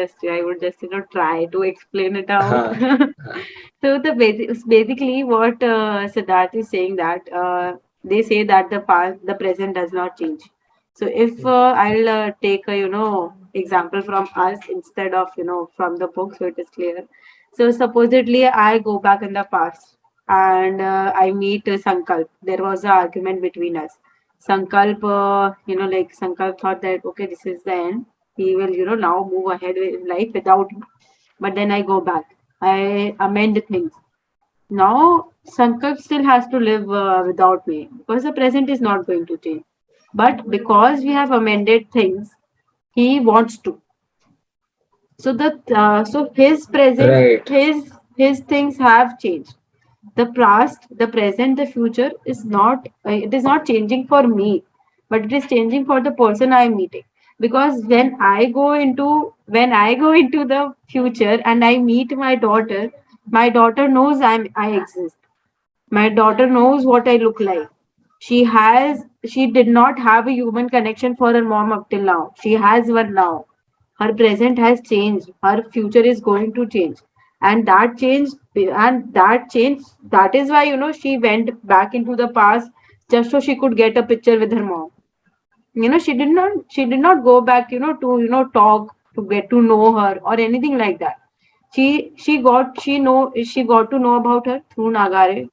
just try to explain it out. So basically what Siddharth is saying that they say that the present does not change. So if I'll take a example from us instead of from the book, so it is clear. So supposedly I go back in the past and I meet Sankalp. There was an argument between us. Sankalp, like Sankalp thought that okay, this is the end. He will, now move ahead in life without me. But then I go back. I amend things. Now Sankalp still has to live without me because the present is not going to change. But because we have amended things, he wants to. So his present, Right. his things have changed. The past, the present, the future is not it is not changing for me, but it is changing for the person I am meeting. Because when I go into the future and I meet my daughter knows I exist. My daughter knows what I look like. She did not have a human connection for her mom up till now. She has one now. Her present has changed. Her future is going to change. And that is why, she went back into the past just so she could get a picture with her mom. She did not go back, to, talk, to get to know her or anything like that. She got to know about her through Nagare,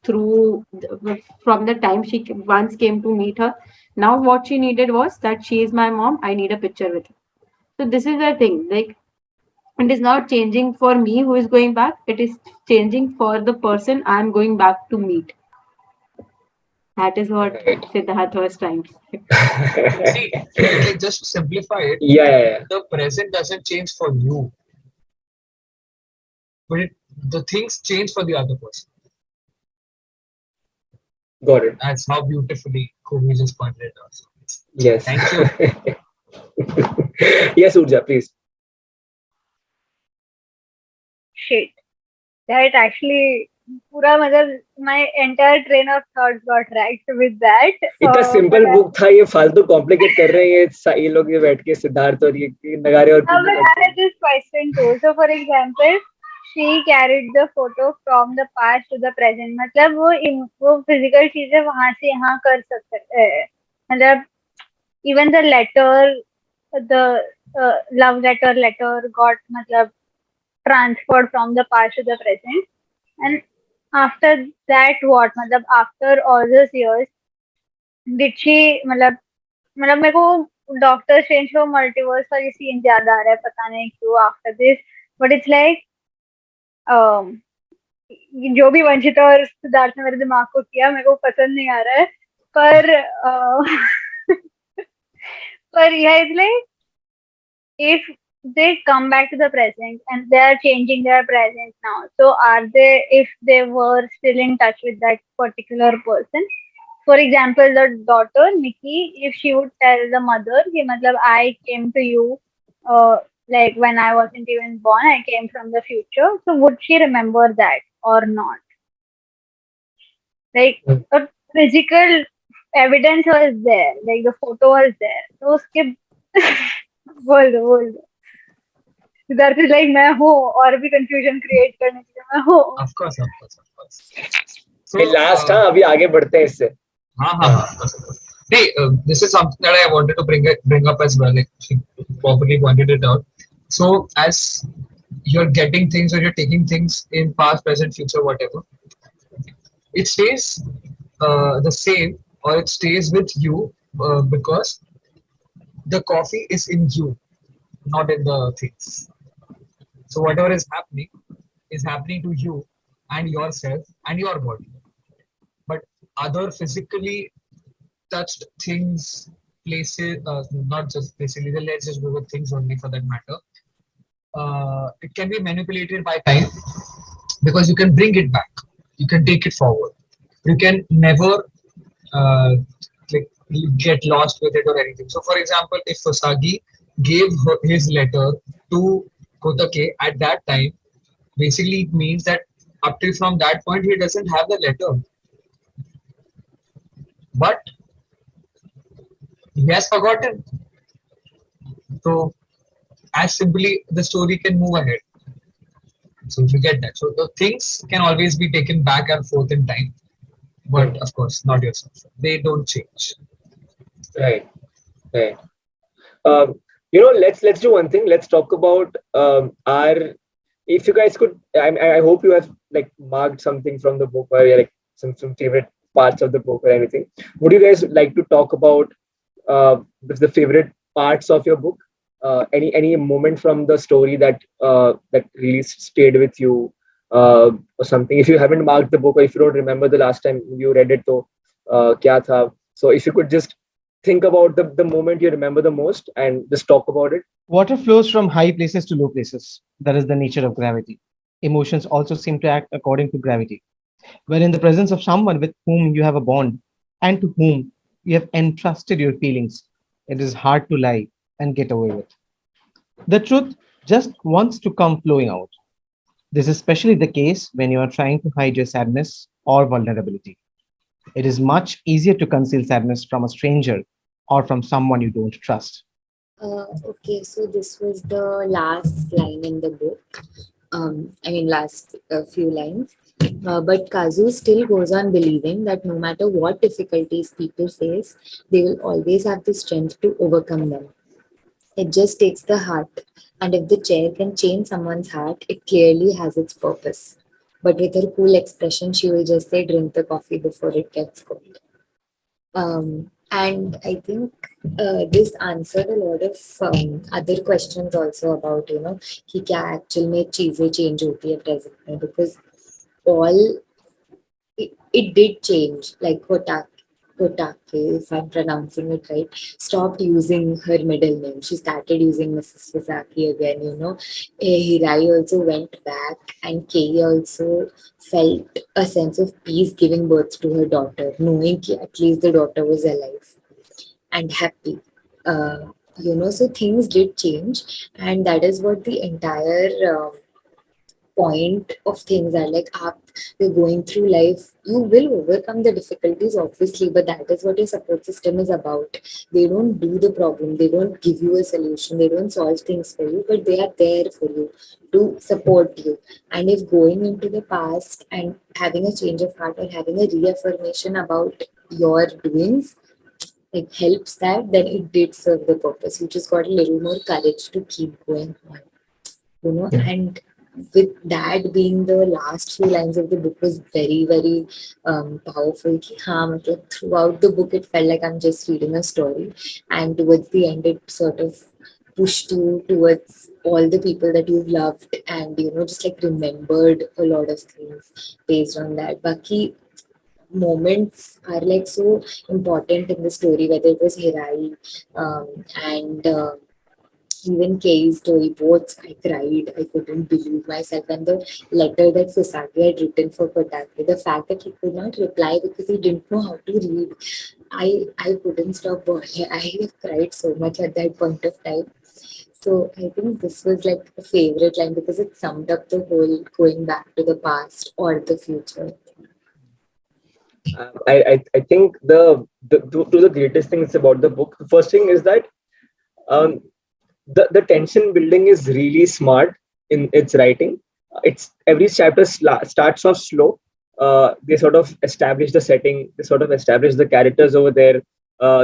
from the time she once came to meet her. Now what she needed was that she is my mom, I need a picture with her. So this is the thing, like it is not changing for me who is going back, it is changing for the person I am going back to meet. That is what Right. Siddharth was trying to say. See, like just to simplify it, Yeah. the present doesn't change for you, but the things change for the other person. Got it. That's how beautifully Kobe just pointed it out. Yes. Thank you. Yes, Urja, please. Shit. That actually पूरा मतलब my entire train of thoughts got wrecked with that. इतना simple But book था, ये फालतू complicate कर रहे हैं ये लोग, ये बैठ के सिद्धार्थ और ये नगारे और but कुंडू I बैठ के. had this question too. So for example, she carried the photo from the past to the present. मतलब वो physical चीजें वहां से यहाँ कर सकते हैं. मतलब even the letter, the love letter got मतलब transferred from the past to the present. And after that, what? मतलब after all those years, did she मतलब मेरे को डॉक्टर स्ट्रेंज को मल्टीवर्स का ये सीन याद आ रहा है, पता नहीं क्यों after this. But it's like जो भी वंशिता और सिद्धार्थ ने मेरे दिमाग को किया मेरे को पसंद नहीं आ रहा है. पर पर yeah, it's like if they come back to the present and they are changing their present now, so are they, if they were still in touch with that particular person? For example, the daughter Nikki, if she would tell the mother कि मतलब I came to you like when I wasn't even born, I came from the future, so would she remember that or not? Like a physical evidence was there, like the photo was there, so उसके बोल दो. Siddharth is like मैं हूँ और भी confusion create करने के लिए मैं हूँ. Of course. ये लास्ट, हाँ अभी आगे बढ़ते हैं इससे. Hey, this is something that I wanted to bring up as well. Like she properly pointed it out. So as you're getting things or you're taking things in past, present, future, whatever, it stays the same or it stays with you because the coffee is in you, not in the things. So whatever is happening to you and yourself and your body. But other physically touched things, places, not just basically, let's just go with things only for that matter. It can be manipulated by time because you can bring it back, you can take it forward. You can never like get lost with it or anything. So, for example, if Usagi gave his letter to Kotake at that time, basically it means that up till from that point he doesn't have the letter, but he has forgotten. So as simply the story can move ahead. So you get that. So the things can always be taken back and forth in time, but of course not yourself. They don't change. Right. Let's do one thing. Let's talk about our. If you guys could, I hope you have like marked something from the book or like some favorite parts of the book or anything. Would you guys like to talk about the favorite parts of your book? Any moment from the story that really stayed with you or something? If you haven't marked the book or if you don't remember the last time you read it, तो क्या था? So if you could just think about the moment you remember the most and just talk about it. Water flows from high places to low places. That is the nature of gravity. Emotions also seem to act according to gravity. When in the presence of someone with whom you have a bond and to whom you have entrusted your feelings, it is hard to lie and get away with. The truth just wants to come flowing out. This is especially the case when you are trying to hide your sadness or vulnerability. It is much easier to conceal sadness from a stranger or from someone you don't trust. Okay, so this was the last line in the book. Last few lines. But Kazu still goes on believing that no matter what difficulties people face, they will always have the strength to overcome them. It just takes the heart. And if the chair can change someone's heart, it clearly has its purpose. But with her cool expression, she will just say, drink the coffee before it gets cold. And I think this answered a lot of other questions also about, कि क्या actual में चीजें change होती है present में, because all it did change. Like Kotake, if I'm pronouncing it right, stopped using her middle name. She started using Mrs. Fusaki again, Hirai also went back, and Kei also felt a sense of peace giving birth to her daughter, knowing that at least the daughter was alive and happy. So things did change, and that is what the entire point of things are like, you're going through life, you will overcome the difficulties, obviously, but that is what your support system is about. They don't do the problem, they don't give you a solution, they don't solve things for you, but they are there for you to support you. And if going into the past and having a change of heart or having a reaffirmation about your doings like helps that, then it did serve the purpose. You just got a little more courage to keep going on, you know. Yeah. And with that being the last few lines of the book was very, very powerful. Ki, haan, matlab, throughout the book, it felt like I'm just reading a story. And towards the end, it sort of pushed you towards all the people that you've loved and, you know, just like remembered a lot of things based on that. Baki moments are like so important in the story, whether it was Hirai and even Kei's story, both I cried. I couldn't believe myself. And the letter that Fusaki had written for Kotake, the fact that he could not reply because he didn't know how to read, I couldn't stop bawling. I have cried so much at that point of time. So I think this was like a favorite line because it summed up the whole going back to the past or the future. I think two the greatest things about the book. The first thing is that um, the tension building is really smart in its writing. It's every chapter starts off slow. They sort of establish the setting. They sort of establish the characters over there.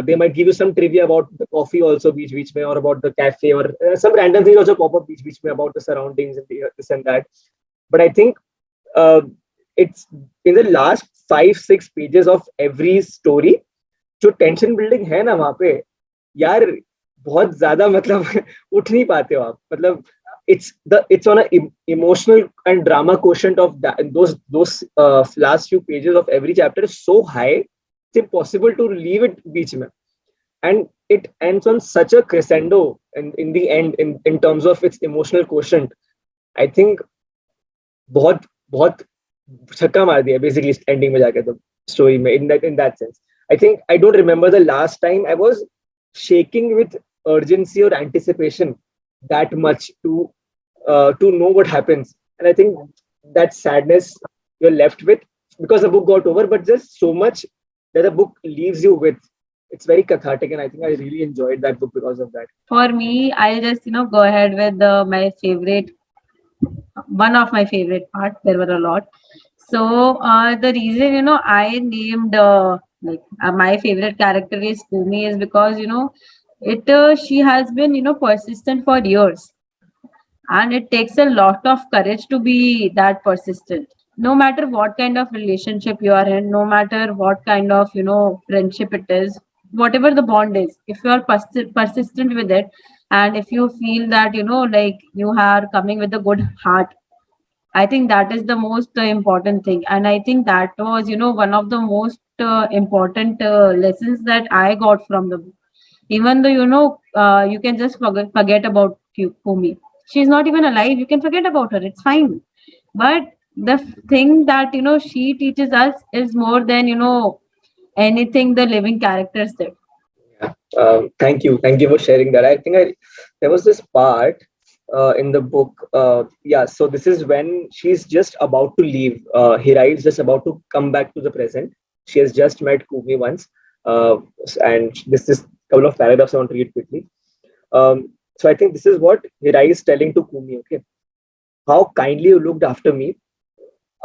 They might give you some trivia about the coffee also, beach may, or about the cafe, or some random things also pop up beach may about the surroundings and this and that. But I think uh, it's in the last 5-6 pages of every story जो tension building है ना वहां पे यार बहुत ज्यादा मतलब उठ नहीं पाते हो आप मतलब it's on a emotional and drama quotient of that, those last few pages of every chapter is so high it's impossible to leave it beach mein. And it ends on such a crescendo in the end in terms of its emotional quotient. I think बहुत बहुत छक्का मार दिया basically ending में जाके तो story में in that sense. I think I don't remember the last time I was shaking with urgency or anticipation that much to know what happens. And I think that sadness you're left with because the book got over, but just so much that the book leaves you with. It's very cathartic, and I think I really enjoyed that book because of that. For me, I'll just go ahead with my favorite, one of my favorite parts. There were a lot. So the reason I named my favorite character is Kumi is because it she has been persistent for years, and it takes a lot of courage to be that persistent. No matter what kind of relationship you are in, no matter what kind of friendship it is, whatever the bond is, if you are persistent with it, and if you feel that like you are coming with a good heart, I think that is the most important thing. And I think that was, one of the most important lessons that I got from the book. Even though, you can just forget about Kumi. She's not even alive. You can forget about her. It's fine. But the thing that, she teaches us is more than, anything the living characters did. Yeah. Thank you for sharing that. I think there was this part in the book. Yeah, so this is when she's just about to leave. Hirai is just about to come back to the present. She has just met Kumi once, and this is a couple of paragraphs I want to read quickly. So I think this is what Hirai is telling to Kumi. Okay, how kindly you looked after me.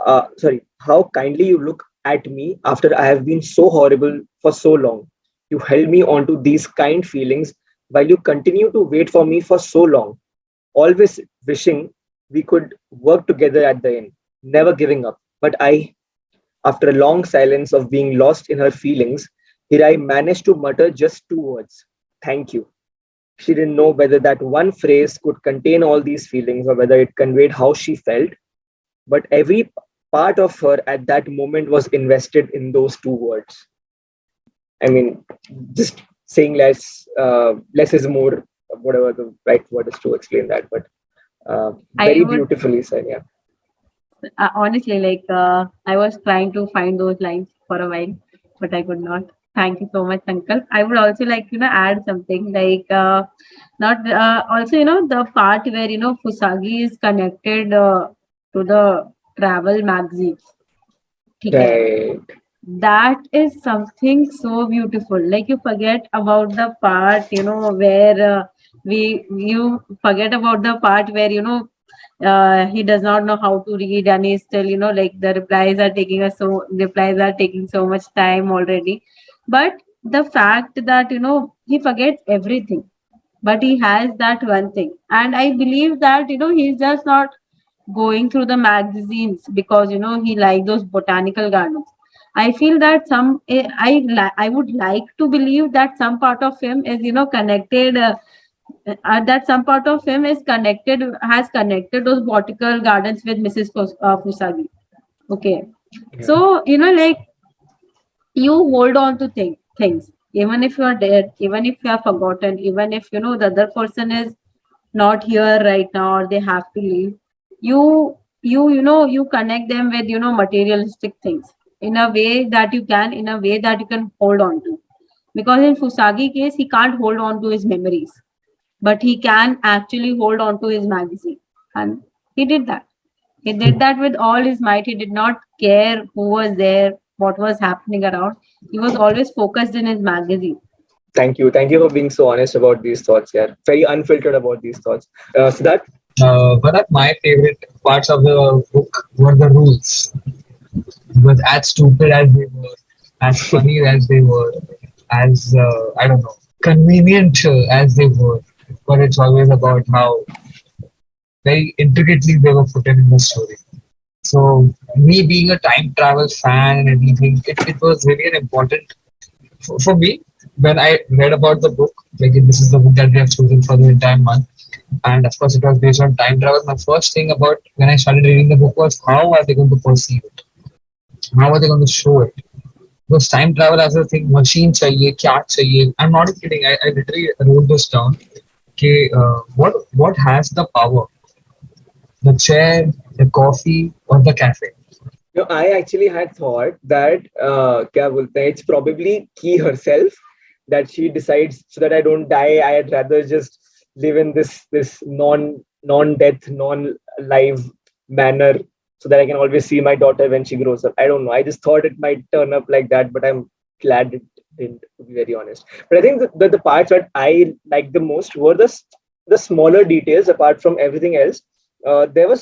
How kindly you look at me after I have been so horrible for so long. You held me onto these kind feelings while you continue to wait for me for so long, always wishing we could work together at the end, never giving up. But after a long silence of being lost in her feelings, Hirai managed to mutter just 2 words: thank you. She didn't know whether that one phrase could contain all these feelings or whether it conveyed how she felt, but every part of her at that moment was invested in those 2 words. I mean, just saying less is more, whatever the right word is to explain that, but very beautifully said. Yeah. Honestly, like I was trying to find those lines for a while, but I could not. Thank you so much, Uncle. I would also like add something like not also the part where Fusagi is connected. to the travel magazines. Okay. Right. That is something so beautiful. Like you forget about the part, where you forget about the part where, he does not know how to read and he's still, like the replies are taking so much time already. But the fact that, he forgets everything, but he has that one thing. And I believe that, he's just not going through the magazines because he like those botanical gardens. I feel that I would like to believe that some part of him is connected, that some part of him is connected has connected those botanical gardens with Mrs. Fusagi. Okay, Yeah. so like you hold on to things even if you are dead, even if you are forgotten, even if the other person is not here right now or they have to leave. You you you know you connect them with materialistic things in a way that you can hold on to, because in Fusagi case he can't hold on to his memories, but he can actually hold on to his magazine. And he did that. He did that with all his might. He did not care who was there, what was happening around. He was always focused in his magazine. Thank you. Thank you for being so honest about these thoughts. Yeah. Very unfiltered about these thoughts. Siddharth? One of my favorite parts of the book were the rules. Because as stupid as they were, as funny as they were, as I don't know, convenient as they were, but it's always about how very intricately they were put in the story. So me being a time travel fan and everything, it was really an important for me when I read about the book. Like this is the book that we have chosen for the entire month, and of course it was based on time travel. My first thing about when I started reading the book was how are they going to perceive it? How are they going to show it? Because time travel as a thing, machine chahiye, kya chahiye. I'm not kidding. I literally wrote this down. Okay, what has the power? The chair, the coffee, or the cafe? No, I actually had thought that क्या बोलते हैं, it's probably Key herself that she decides so that I don't die. I'd rather just live in this non-death, non-live manner so that I can always see my daughter when she grows up. I don't know. I just thought it might turn up like that, but I'm glad it didn't, to be very honest. But I think the parts that I liked the most were the smaller details apart from everything else. There were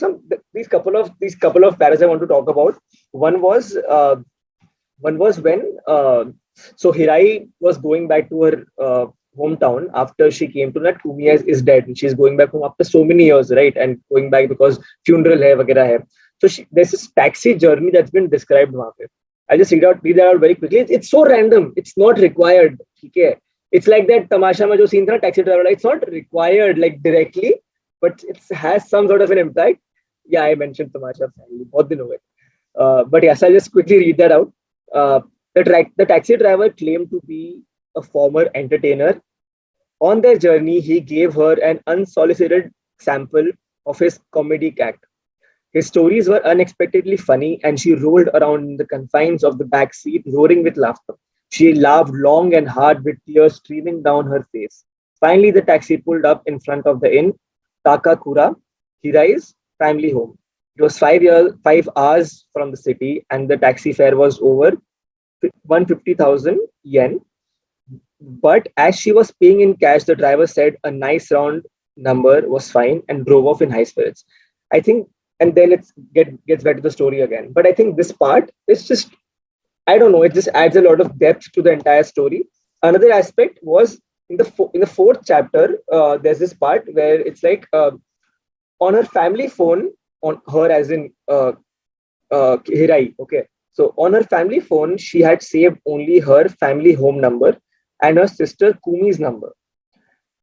these couple of paras I want to talk about. One was when so Hirai was going back to her hometown after she came to that Kumi is dead, and she's going back home after so many years, right? And going back because funeral hai, वगैरह hai. So there's this taxi journey that's been described वहाँ पे. I'll just read that out very quickly. It's so random. It's not required. Okay. It's like that Tamasha mein jo scene tha, taxi driver. It's not required like directly, but it has some sort of an impact. Yeah, I mentioned Tamasha family. बहुत दिन हो गए. But yes, I'll just quickly read that out. Uh, the taxi driver claimed to be a former entertainer. On their journey, he gave her an unsolicited sample of his comedy act. His stories were unexpectedly funny, and she rolled around in the confines of the back seat, roaring with laughter. She laughed long and hard with tears streaming down her face. Finally, the taxi pulled up in front of the inn, Takakura, Hirai's family home. It was 5 hours from the city, and the taxi fare was over 150,000 yen. But as she was paying in cash, the driver said a nice round number was fine and drove off in high spirits. I think, and then gets back to the story again. But I think this part is just, I don't know, it just adds a lot of depth to the entire story. Another aspect was in the fourth chapter. There's this part where it's like on her family phone, on her as in Hirai. Okay, so on her family phone, she had saved only her family home number and her sister Kumi's number.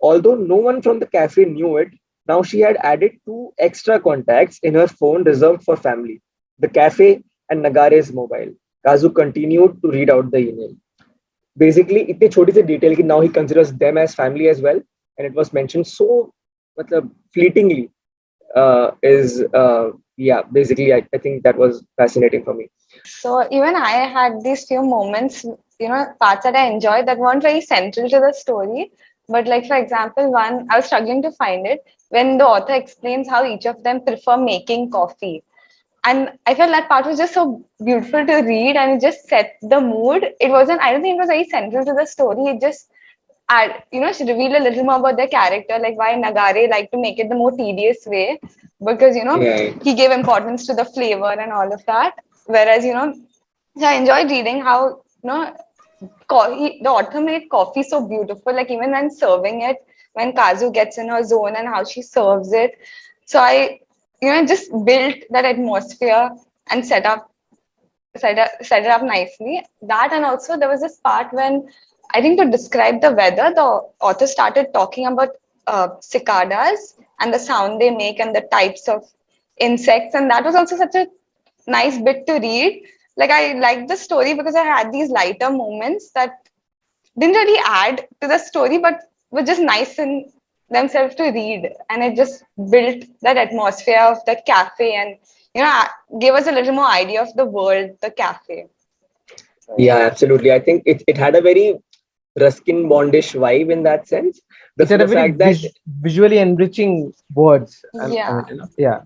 Although no one from the cafe knew it, now she had added two extra contacts in her phone reserved for family, the cafe and Nagare's mobile. Kazu continued to read out the email. Basically, इतनी छोटी सी detail कि now he considers them as family as well, and it was mentioned so मतलब fleetingly. Is Yeah, basically I think that was fascinating for me. So even I had these few moments, parts that I enjoyed that weren't very central to the story. But like for example, one I was struggling to find it when the author explains how each of them prefer making coffee. and I felt that part was just so beautiful to read, and it just set the mood. It wasn't. I don't think it was very central to the story. It just she revealed a little more about their character, like why Nagare liked to make it the more tedious way, because Right. he gave importance to the flavor and all of that. Whereas so I enjoyed reading how the author made coffee so beautiful, like even when serving it, when Kazu gets in her zone and how she serves it. So I just built that atmosphere and set it up nicely. That, and also there was this part when I think to describe the weather, the author started talking about cicadas and the sound they make and the types of insects, and that was also such a nice bit to read. Like I liked the story because I had these lighter moments that didn't really add to the story, but were just nice in themselves to read, and it just built that atmosphere of the cafe, and gave us a little more idea of the world, the cafe. So, Yeah, absolutely. I think it had a very Ruskin Bondish vibe in that sense. It's a The very fact that visually enriching words. I yeah. mean, yeah.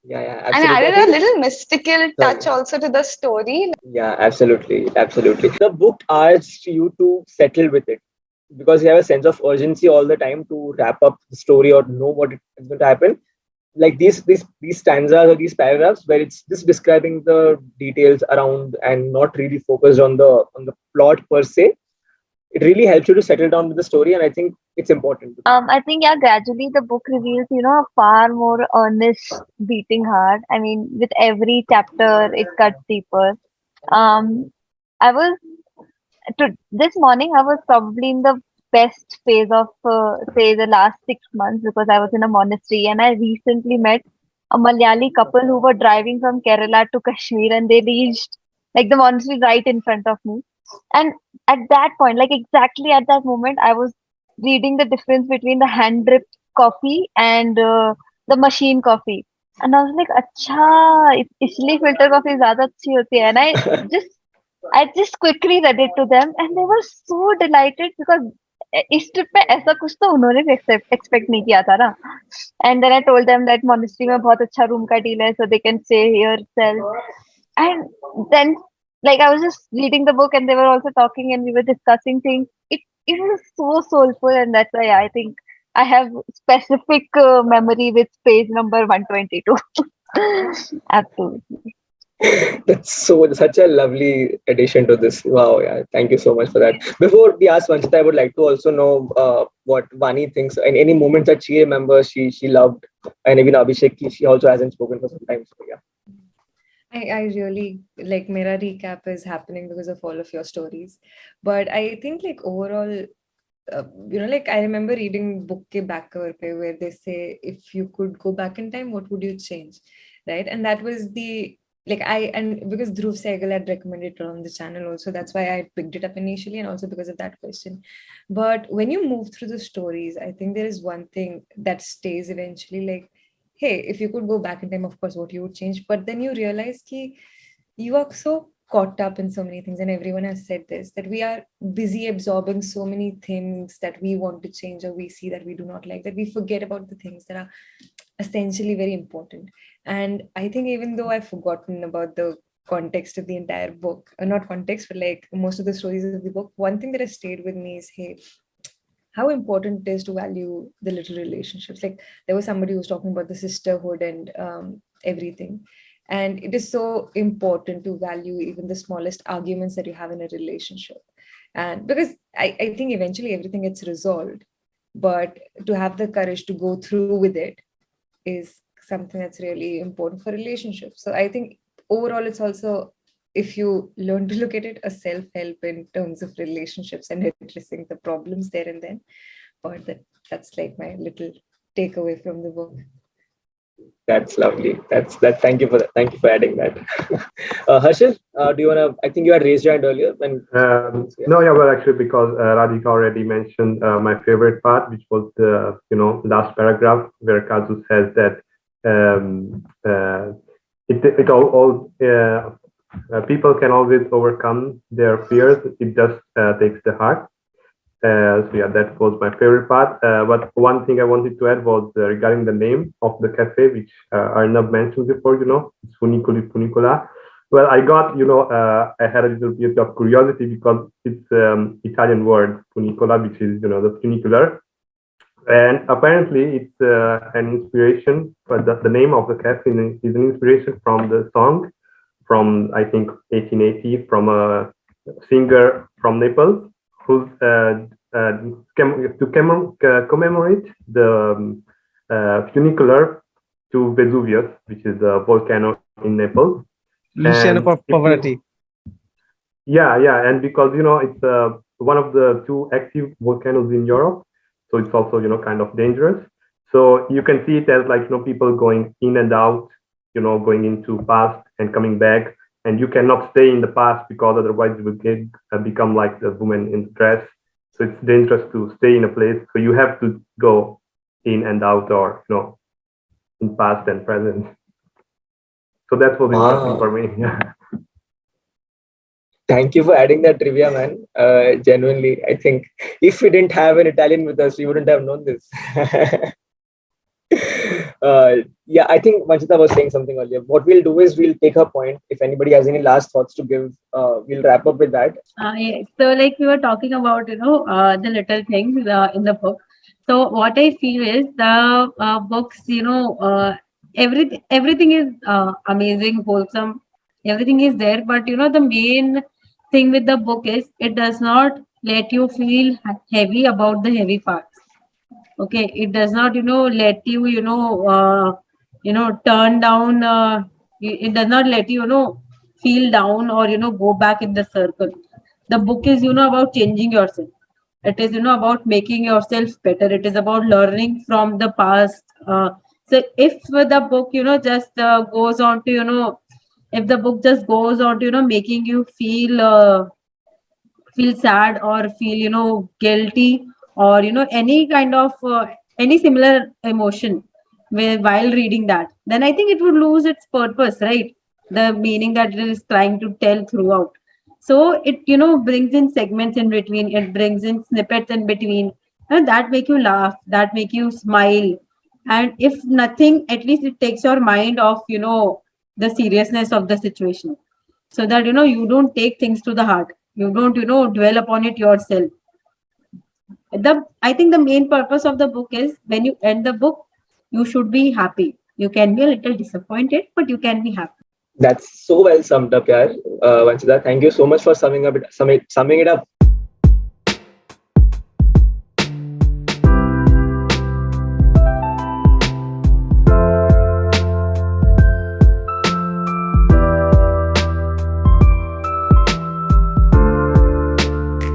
yeah, And it absolutely. I added a think little mystical touch sorry. also to the story. Yeah, absolutely. The book asks you to settle with it because you have a sense of urgency all the time to wrap up the story or know what is going to happen. Like these stanzas or these paragraphs where it's just describing the details around and not really focused on the plot per se. It really helps you to settle down with the story, and I think it's important. I think yeah, gradually the book reveals, a far more earnest beating heart. I mean, with every chapter, it cuts deeper. Um, I was this morning. I was probably in the best phase of say the last 6 months because I was in a monastery and I recently met a Malayali couple who were driving from Kerala to Kashmir and they reached like the monastery right in front of me. And at that point, like exactly at that moment, I was reading the difference between the hand drip coffee and the machine coffee. And I was like, अच्छा इसलिए filter coffee ज़्यादा अच्छी होती है. And just I just quickly read it to them and they were so delighted because इस trip पे ऐसा कुछ तो उन्होंने भी एक्सपेक्ट नहीं किया था ना. And then I told them that monastery में बहुत अच्छा रूम का डील है so they can stay here itself. And then like I was just reading the book and they were also talking and we were discussing things. It was so soulful and that's why I think I have specific memory with page number 122. Absolutely. That's such a lovely addition to this. Wow, yeah. Thank you so much for that. Before we ask Vanchita, I would like to also know what Vaani thinks and any moments that she remembers she loved, and even Abhishek, she also hasn't spoken for some time. So yeah. I really like Mera recap is happening because of all of your stories. But I think like overall, like I remember reading book ke back cover pe where they say if you could go back in time, what would you change, right? And that was the and because Dhruv Sehgal had recommended it on the channel also, that's why I picked it up initially, and also because of that question. But when you move through the stories, I think there is one thing that stays eventually, like, hey, if you could go back in time, of course, what you would change. But then you realize ki you are so caught up in so many things, and everyone has said this, that we are busy absorbing so many things that we want to change or we see that we do not like, that we forget about the things that are essentially very important. And I think even though I've forgotten about the context of the entire book, or not context, but like most of the stories of the book, one thing that has stayed with me is, hey, how important it is to value the little relationships. Like there was somebody who was talking about the sisterhood and everything. And it is so important to value even the smallest arguments that you have in a relationship. And because I think eventually everything gets resolved, but to have the courage to go through with it is something that's really important for relationships. So I think overall, it's also, if you learn to look at it, a self-help in terms of relationships and addressing the problems there and then. But that's like my little takeaway from the book. That's lovely. That. Thank you for that. Thank you for adding that. Harshil, do you wanna? I think you had raised your hand earlier. When no, yeah, well, actually, because Radhika already mentioned my favorite part, which was the last paragraph where Kazu says that it all people can always overcome their fears. It just takes the heart. So yeah, that was my favorite part. But one thing I wanted to add was regarding the name of the cafe, which Arnab mentioned before. It's Funicula. Well, I got, I had a little bit of curiosity because it's Italian word funicola, which is, the funicular. And apparently it's an inspiration, but the name of the cafe is an inspiration from the song from, I think, 1880, from a singer from Naples, who's commemorate the funicular to Vesuvius, which is a volcano in Naples. Luciano Pavarotti. Yeah, and because it's one of the two active volcanoes in Europe, so it's also kind of dangerous. So you can see it as like people going in and out, going into past and coming back, and you cannot stay in the past because otherwise you will become like the woman in the dress. So it's dangerous to stay in a place. So you have to go in and out, or in past and present. So that was interesting for me. Yeah. Thank you for adding that trivia, man. Genuinely, I think if we didn't have an Italian with us, we wouldn't have known this. Yeah, I think Vanchita was saying something earlier. What we'll do is we'll take her point. If anybody has any last thoughts to give, we'll wrap up with that. Yeah. So, like we were talking about, the little things in the book. So, what I feel is the books, everything is amazing, wholesome. Everything is there, but the main thing with the book is it does not let you feel heavy about the heavy parts. Okay, it does not let you turn down. It does not let you feel down or go back in the circle. The book is about changing yourself. It is about making yourself better. It is about learning from the past. So if the book just goes on to if the book just goes on to making you feel sad or feel guilty or any kind of any similar emotion while reading that, then I think it would lose its purpose, right? The meaning that it is trying to tell throughout. So it brings in segments in between, it brings in snippets in between, and that make you laugh, that make you smile, and if nothing, at least it takes your mind off the seriousness of the situation, so that you don't take things to the heart, you don't dwell upon it yourself. I think the main purpose of the book is when you end the book, you should be happy. You can be a little disappointed, but you can be happy. That's so well summed up, yaar. Vanchita, thank you so much for summing it up